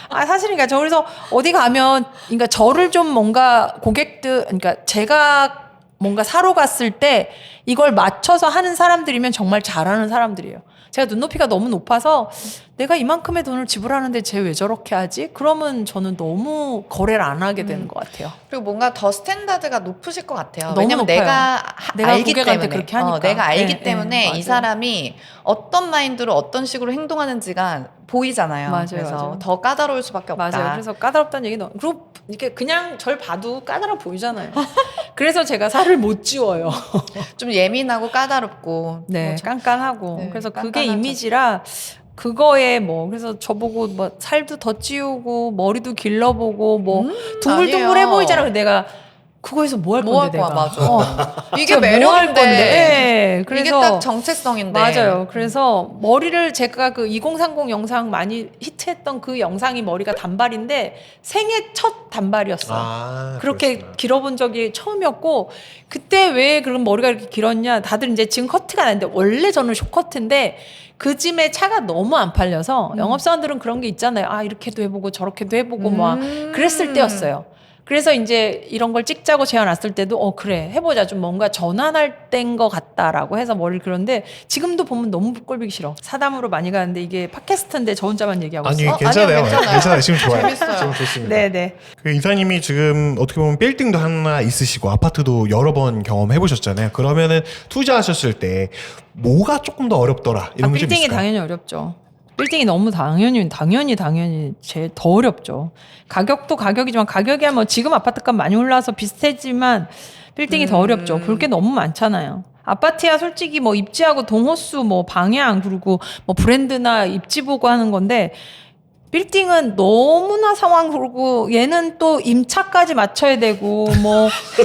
사실이니까 저 그래서 어디 가면 그러니까 저를 좀 뭔가 고객들 그러니까 제가 뭔가 사러 갔을 때 이걸 맞춰서 하는 사람들이면 정말 잘하는 사람들이에요. 제가 눈높이가 너무 높아서 내가 이만큼의 돈을 지불하는데 쟤 왜 저렇게 하지? 그러면 저는 너무 거래를 안 하게 되는 것 같아요. 그리고 뭔가 더 스탠다드가 높으실 것 같아요. 너무 왜냐면 높아요. 내가 알기 고객한테 때문에 그렇게 하니까. 내가 알기 네, 때문에 네, 이 맞아요. 사람이 어떤 마인드로 어떤 식으로 행동하는지가 보이잖아요. 맞아요, 그래서 맞아요. 더 까다로울 수밖에 없다. 맞아요. 그래서 까다롭다는 얘기 너무 그리고 이렇게 그냥 절 봐도 까다로워 보이잖아요. 그래서 제가 살을 못 찌워요. 좀 예민하고 까다롭고 네, 뭐 깐깐하고. 네, 그래서 그게 깐깐하죠. 이미지라 그거에 그래서 저보고 살도 더 찌우고 머리도 길러보고 둥글둥글해 아니에요. 보이잖아. 그래서 내가 그거에서 뭐 할 건데 거야, 내가. 맞아. 이게 제가 뭐 할 건데. 매력인데 네, 그래서 이게 딱 정체성인데 맞아요. 그래서 머리를 제가 그 2030 영상 많이 히트했던 그 영상이 머리가 단발인데 생애 첫 단발이었어요. 그렇게 그렇구나. 길어본 적이 처음이었고 그때 왜 그런 머리가 이렇게 길었냐 다들 이제 지금 커트가 나는데 원래 저는 숏커트인데 그 쯤에 차가 너무 안 팔려서 영업사원들은 그런 게 있잖아요. 이렇게도 해보고 저렇게도 해보고 막 그랬을 때였어요. 그래서 이제 이런 걸 찍자고 제안 왔을 때도 그래 해보자 좀 뭔가 전환할 때인 것 같다라고 해서 머리를 그런데 지금도 보면 너무 꼴보기 싫어. 사담으로 많이 가는데 이게 팟캐스트인데 저 혼자만 얘기하고 아니 있어. 괜찮아요. 아니요, 괜찮아요. 괜찮아요. 지금 좋아요. 재밌어요. 지금 좋습니다. 네네. 그 이사님이 지금 어떻게 보면 빌딩도 하나 있으시고 아파트도 여러 번 경험해 보셨잖아요. 그러면은 투자하셨을 때 뭐가 조금 더 어렵더라 이런 게 좀 빌딩이 있을까요? 당연히 어렵죠. 빌딩이 너무 당연히 제일 더 어렵죠. 가격도 가격이지만 가격이야 지금 아파트값 많이 올라서 비슷하지만 빌딩이 더 어렵죠. 볼 게 너무 많잖아요. 아파트야 솔직히 입지하고 동호수 방향 그리고 브랜드나 입지 보고 하는 건데 빌딩은 너무나 상황 그러고 얘는 또 임차까지 맞춰야 되고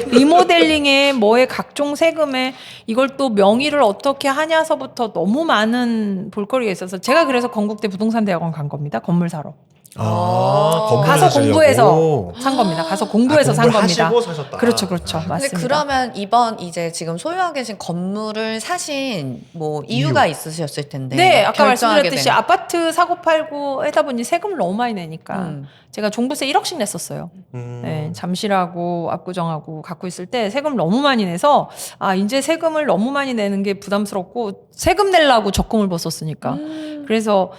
리모델링에 각종 세금에 이걸 또 명의를 어떻게 하냐서부터 너무 많은 볼거리가 있어서 제가 그래서 건국대 부동산대학원 간 겁니다. 건물 사러. 건물을 가서 사시려고? 공부해서 산 겁니다. 가서 공부해서 산 겁니다. 공부하시고 사셨다. 그렇죠. 근데 맞습니다. 그러면 이번 이제 지금 소유하고 계신 건물을 사신 이유가 있으셨을 텐데 네, 아까 결정하게 말씀드렸듯이 된. 아파트 사고 팔고 하다 보니 세금을 너무 많이 내니까 제가 종부세 1억씩 냈었어요. 네, 잠실하고 압구정하고 갖고 있을 때 세금을 너무 많이 내서 이제 세금을 너무 많이 내는 게 부담스럽고 세금 내려고 적금을 벗었으니까 그래서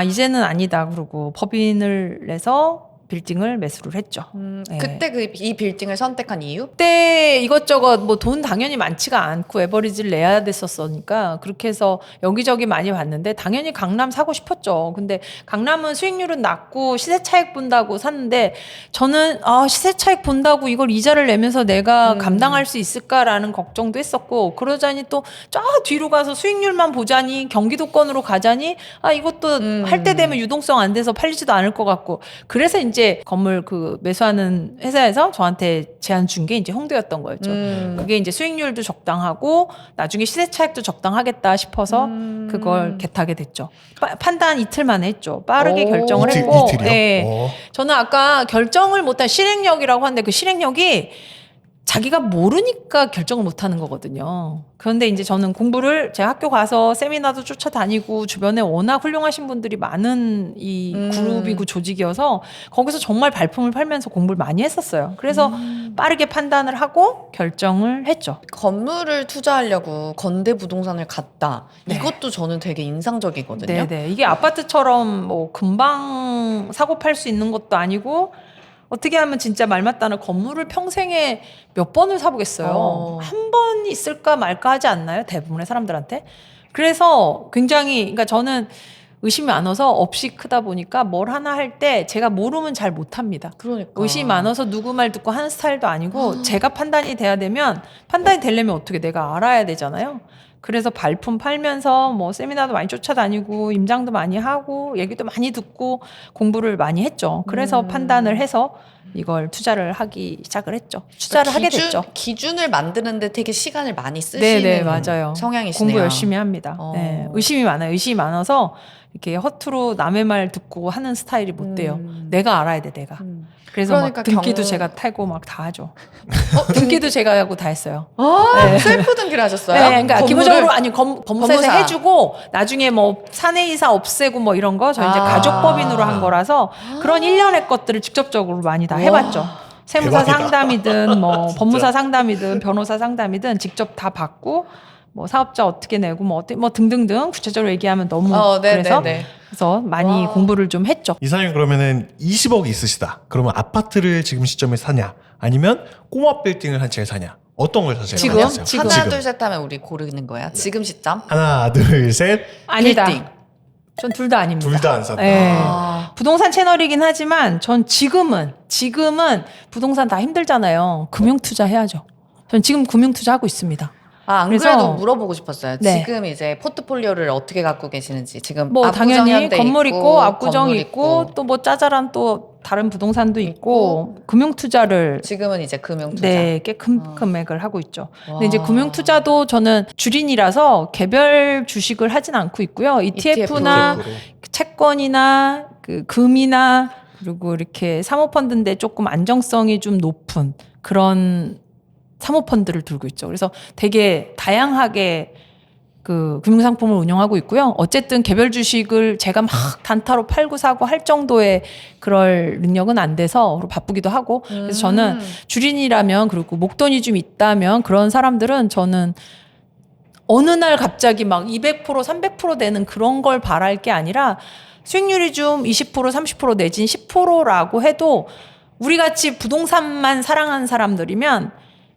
이제는 아니다 그러고 법인을 내서 빌딩을 매수를 했죠. 네. 그때 이 빌딩을 선택한 이유? 그때 이것저것 뭐 돈 당연히 많지가 않고 에버리지를 내야 됐었으니까 그렇게 해서 여기저기 많이 봤는데 당연히 강남 사고 싶었죠. 근데 강남은 수익률은 낮고 시세 차익 본다고 샀는데 저는 시세 차익 본다고 이걸 이자를 내면서 내가 감당할 수 있을까라는 걱정도 했었고 그러자니 또 저 뒤로 가서 수익률만 보자니 경기도권으로 가자니 이것도 할 때 되면 유동성 안 돼서 팔리지도 않을 것 같고 그래서 이제 건물 그 매수하는 회사에서 저한테 제안 준 게 이제 홍대였던 거였죠. 그게 이제 수익률도 적당하고 나중에 시세 차익도 적당하겠다 싶어서 그걸 겟하게 됐죠. 판단 이틀 만에 했죠. 빠르게 결정을 했고. 이틀이요? 네. 저는 아까 결정을 못한 실행력이라고 하는데 그 실행력이 자기가 모르니까 결정을 못하는 거거든요. 그런데 이제 저는 공부를 제가 학교 가서 세미나도 쫓아다니고 주변에 워낙 훌륭하신 분들이 많은 이 그룹이고 조직이어서 거기서 정말 발품을 팔면서 공부를 많이 했었어요. 그래서 빠르게 판단을 하고 결정을 했죠. 건물을 투자하려고 건대 부동산을 갔다. 네. 이것도 저는 되게 인상적이거든요. 네네. 이게 아파트처럼 뭐 금방 사고 팔 수 있는 것도 아니고 어떻게 하면 진짜 말 맞다는 건물을 평생에 몇 번을 사보겠어요. 한 번 있을까 말까 하지 않나요? 대부분의 사람들한테. 그래서 굉장히 그러니까 저는 의심이 많아서 업이 크다 보니까 뭘 하나 할 때 제가 모르면 잘 못합니다. 그러니까. 의심이 많아서 누구 말 듣고 하는 스타일도 아니고 제가 판단이 돼야 되면 판단이 되려면 어떻게 내가 알아야 되잖아요. 그래서 발품 팔면서 뭐 세미나도 많이 쫓아다니고 임장도 많이 하고 얘기도 많이 듣고 공부를 많이 했죠. 그래서 판단을 해서 이걸 투자를 하기 시작을 했죠. 투자를 하게 됐죠. 기준을 만드는데 되게 시간을 많이 쓰시는 네네 맞아요. 성향이시네요. 공부 열심히 합니다. 네, 의심이 많아요. 의심이 많아서 이렇게 허투루 남의 말 듣고 하는 스타일이 못 돼요. 내가 알아야 돼 내가. 그래서 그러니까 막 등기도 제가 타고 막 다 하죠. 등기도 제가 하고 다 했어요. 네. 셀프 등기를 하셨어요? 네, 그러니까 건물을? 기본적으로 아니 법무사에서 법무사. 해주고 나중에 뭐 사내이사 없애고 뭐 이런 거 저 이제 가족법인으로 한 거라서 그런 일련의 것들을 직접적으로 많이 다 해봤죠. 세무사 대박이다. 상담이든 뭐 법무사 상담이든 변호사 상담이든 직접 다 받고 뭐 사업자 어떻게 내고 뭐 어떻게 뭐 등등등 구체적으로 얘기하면 너무 그래서 많이 공부를 좀 했죠. 이사님 그러면은 20억이 있으시다. 그러면 아파트를 지금 시점에 사냐? 아니면 꼬마 빌딩을 한 채를 사냐? 어떤 걸 사세요? 지금? 하나 둘 셋 하면 우리 고르는 거야. 지금 시점? 하나, 둘, 셋. 아니다. 빌딩. 전 둘 다 아닙니다. 둘 다 안 산다. 네. 부동산 채널이긴 하지만 전 지금은 부동산 다 힘들잖아요. 금융 투자 해야죠. 전 지금 금융 투자 하고 있습니다. 안 그래서- 그래도 물어보고 싶었어요. 네. 지금 이제 포트폴리오를 어떻게 갖고 계시는지. 지금 뭐 압구정 당연히 현대 건물 있고 압구정 건물 있고 또 뭐 짜잘한 또 다른 부동산도 있고 금융 투자를 지금은 이제 금융 투자. 네, 꽤 큰 금액을 하고 있죠. 근데 이제 금융 투자도 저는 주린이라서 개별 주식을 하진 않고 있고요. ETF나 ETF로. 채권이나 그 금이나 그리고 이렇게 사모펀드인데 조금 안정성이 좀 높은 그런 사모펀드를 들고 있죠. 그래서 되게 다양하게 그 금융상품을 운영하고 있고요. 어쨌든 개별 주식을 제가 막 단타로 팔고 사고 할 정도의 그럴 능력은 안 돼서 바쁘기도 하고 그래서 저는 주린이라면 그리고 목돈이 좀 있다면 그런 사람들은 저는 어느 날 갑자기 막 200% 300% 되는 그런 걸 바랄 게 아니라 수익률이 좀 20% 30% 내진 10%라고 해도 우리 같이 부동산만 사랑하는 사람들이면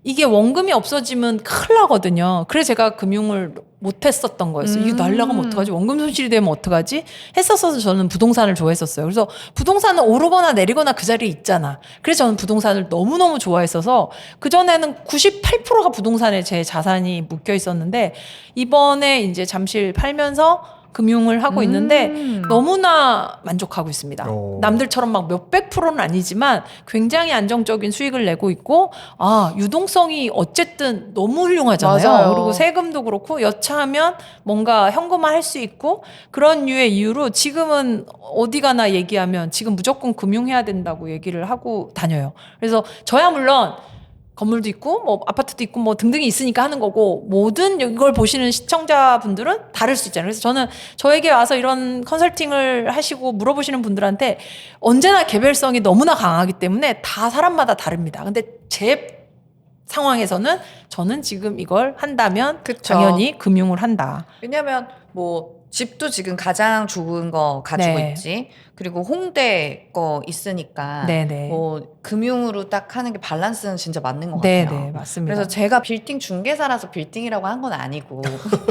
이게 원금이 없어지면 큰일 나거든요. 그래서 제가 금융을 못했었던 거였어요. 이거 날라가면 어떡하지? 원금 손실이 되면 어떡하지? 했었어서 저는 부동산을 좋아했었어요. 그래서 부동산은 오르거나 내리거나 그 자리에 있잖아. 그래서 저는 부동산을 너무너무 좋아했어서 그전에는 98%가 부동산에 제 자산이 묶여 있었는데 이번에 이제 잠실 팔면서 금융을 하고 있는데 너무나 만족하고 있습니다. 오. 남들처럼 막 몇백 프로는 아니지만 굉장히 안정적인 수익을 내고 있고 유동성이 어쨌든 너무 훌륭하잖아요. 맞아요. 그리고 세금도 그렇고 여차하면 뭔가 현금화 할 수 있고 그런 류의 이유로 지금은 어디 가나 얘기하면 지금 무조건 금융해야 된다고 얘기를 하고 다녀요. 그래서 저야 물론 건물도 있고 뭐 아파트도 있고 뭐 등등이 있으니까 하는 거고 모든 이걸 보시는 시청자분들은 다를 수 있잖아요. 그래서 저는 저에게 와서 이런 컨설팅을 하시고 물어보시는 분들한테 언제나 개별성이 너무나 강하기 때문에 다 사람마다 다릅니다. 근데 제 상황에서는 저는 지금 이걸 한다면 그쵸. 당연히 금융을 한다. 왜냐면 뭐 집도 지금 가장 좋은 거 가지고 네. 있지. 그리고 홍대 거 있으니까 네네. 뭐 금융으로 딱 하는 게 밸런스는 진짜 맞는 것 네, 같아요. 네, 맞습니다. 그래서 제가 빌딩 중개사라서 빌딩이라고 한 건 아니고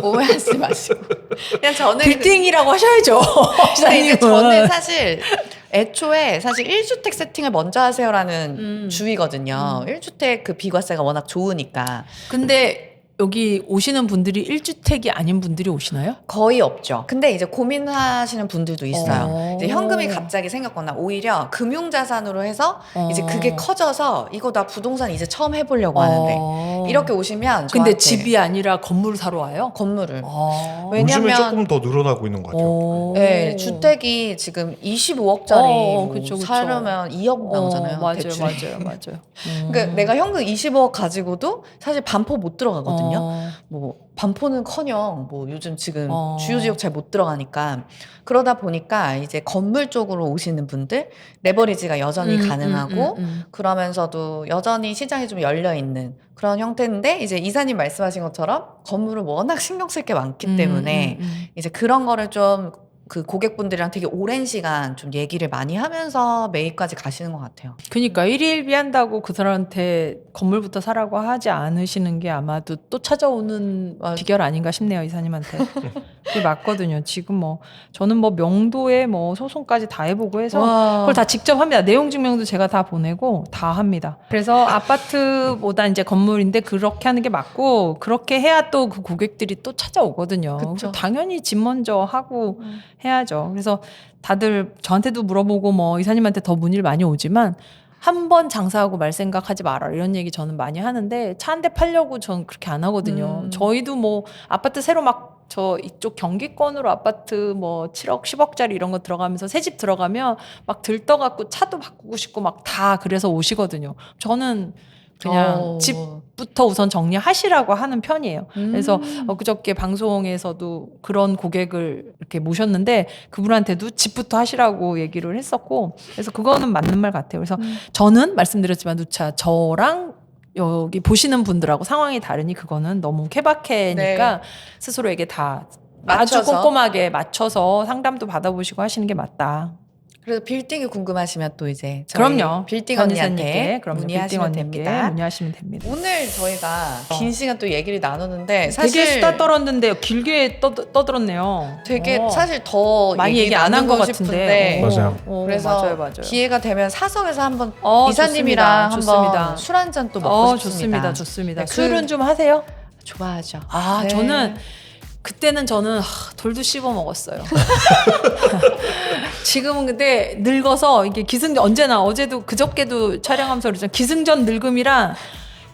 오해하지 마시고 그냥 저는 빌딩이라고 하셔야죠. 근데 이제 기사님은. 저는 사실 애초에 사실 1주택 세팅을 먼저 하세요라는 주의거든요. 1주택 그 비과세가 워낙 좋으니까 근데 여기 오시는 분들이 1주택이 아닌 분들이 오시나요? 거의 없죠. 근데 이제 고민하시는 분들도 있어요. 어. 이제 현금이 갑자기 생겼거나 오히려 금융자산으로 해서 이제 어. 그게 커져서 이거 나 부동산 이제 처음 해보려고 하는데 이렇게 오시면 근데 저한테 집이 아니라 건물을 사러 와요? 건물을 왜? 왜냐면- 요즘에 조금 더 늘어나고 있는 것 같아요. 네, 주택이 지금 25억짜리 그쵸, 그쵸. 사려면 2억 나오잖아요. 맞아요, 대출이. 맞아요. 그러니까 내가 현금 20억 가지고도 사실 반포 못 들어가거든요. 뭐 반포는커녕 뭐 요즘 지금 주요 지역 잘 못 들어가니까 그러다 보니까 이제 건물 쪽으로 오시는 분들 레버리지가 여전히 가능하고 그러면서도 여전히 시장이 좀 열려 있는 그런 형태인데 이제 이사님 말씀하신 것처럼 건물을 워낙 신경 쓸 게 많기 때문에 이제 그런 거를 좀 그 고객분들이랑 되게 오랜 시간 좀 얘기를 많이 하면서 매입까지 가시는 것 같아요. 그러니까 일일비 한다고 그 사람한테 건물부터 사라고 하지 않으시는 게 아마도 또 찾아오는 비결 아닌가 싶네요, 이사님한테. 그게 맞거든요. 지금 뭐 저는 뭐 명도에 뭐 소송까지 다 해보고 해서 그걸 다 직접 합니다. 내용 증명도 제가 다 보내고 다 합니다. 그래서 아파트보다 이제 건물인데 그렇게 하는 게 맞고 그렇게 해야 또 그 고객들이 또 찾아오거든요. 그래서 당연히 집 먼저 하고 해야죠. 그래서 다들 저한테도 물어보고 뭐 이사님한테 더 문의를 많이 오지만 한 번 장사하고 말 생각하지 마라 이런 얘기 저는 많이 하는데 차 한 대 팔려고 저는 그렇게 안 하거든요. 저희도 뭐 아파트 새로 막 저 이쪽 경기권으로 아파트 뭐 7억 10억짜리 이런 거 들어가면서 새 집 들어가면 막 들떠갖고 차도 바꾸고 싶고 막 다 그래서 오시거든요. 저는 그냥 집부터 우선 정리하시라고 하는 편이에요. 그래서 엊그저께 방송에서도 그런 고객을 이렇게 모셨는데 그분한테도 집부터 하시라고 얘기를 했었고 그래서 그거는 맞는 말 같아요. 그래서 저는 말씀드렸지만 누차 저랑 여기 보시는 분들하고 상황이 다르니 그거는 너무 케바케니까 스스로에게 다 아주 맞춰서. 꼼꼼하게 맞춰서 상담도 받아보시고 하시는 게 맞다. 그래서 빌딩이 궁금하시면 또 이제 저희 그럼요. 빌딩 변희사님께, 언니한테 그럼요. 문의하시면 빌딩 언니께 됩니다. 문의하시면 됩니다. 오늘 저희가 긴 시간 또 얘기를 나누는데 사실 되게 수다 떨었는데 길게 떠들었네요. 되게 사실 더 많이 얘기 안 한 것 나누고 같은데. 싶은데 맞아요. 그래서 맞아요. 기회가 되면 사석에서 한번 좋습니다. 이사님이랑 좋습니다. 한번 술 한 잔 또 먹고 싶습니다. 좋습니다. 네, 술은 좀 하세요? 좋아하죠. 아, 네. 그때는 저는 돌도 씹어 먹었어요. 지금은 근데 늙어서 이게 언제나 어제도 그저께도 촬영하면서 그랬잖아요. 기승전 늙음이랑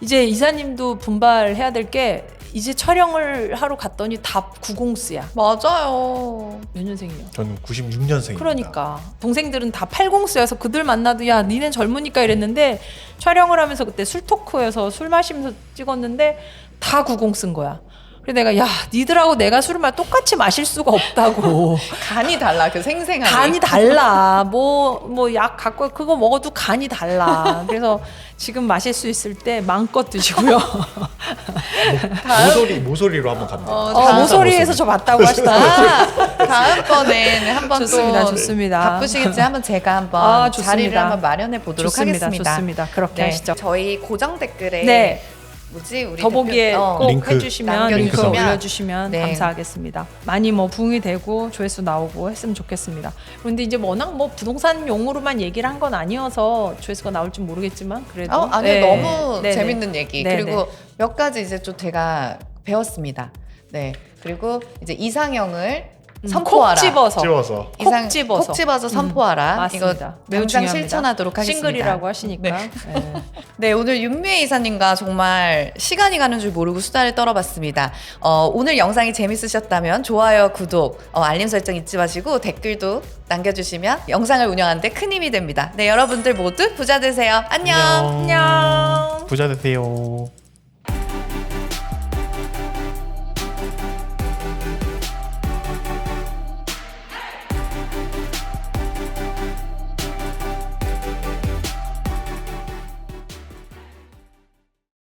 이제 이사님도 분발해야 될 게 이제 촬영을 하러 갔더니 다 90스야. 맞아요. 몇 년생이요? 저는 96년생입니다. 그러니까 동생들은 다 80스여서 그들 만나도 야 니넨 젊으니까 이랬는데 촬영을 하면서 그때 술토크여서 술 마시면서 찍었는데 다 90스인 거야. 그래서 내가 야 니들하고 내가 술을 똑같이 마실 수가 없다고. 간이 달라 그 생생함이. 간이 달라. 뭐 약 갖고 그거 먹어도 간이 달라. 그래서 지금 마실 수 있을 때 마음껏 드시고요. 모서리로 한번 갑니다. 모서리에서 저 봤다고 하시더라고요. 다음번에는 한번 좋습니다. 또 좋습니다. 바쁘시겠지 한번 제가 한번 좋습니다. 자리를 한번 마련해 보도록 하겠습니다. 좋습니다. 그렇게 하시죠. 저희 고정 댓글에 네. 우리 더보기에 대표- 꼭 링크 해주시면 링크 남겨주시면 올려주시면 네. 감사하겠습니다. 많이 뭐 부응이 되고 조회수 나오고 했으면 좋겠습니다. 그런데 이제 워낙 뭐 부동산 용어로만 얘기를 한 건 아니어서 조회수가 나올 줄 모르겠지만 그래도 아니요 너무 네네. 재밌는 얘기 네네. 그리고 몇 가지 이제 좀 제가 배웠습니다. 네 그리고 이제 이상형을 선포하라. 콕 집어서 찍어서 콕 집어서 선포하라. 맞습니다. 이거 매우 당장 중요합니다. 실천하도록 하겠습니다. 싱글이라고 하시니까. 네, 오늘 윤미애 이사님과 정말 시간이 가는 줄 모르고 수다를 떨어봤습니다. 오늘 영상이 재밌으셨다면 좋아요, 구독, 알림 설정 잊지 마시고 댓글도 남겨주시면 영상을 운영하는 데 큰 힘이 됩니다. 네, 여러분들 모두 부자 되세요. 안녕. 안녕. 부자 되세요.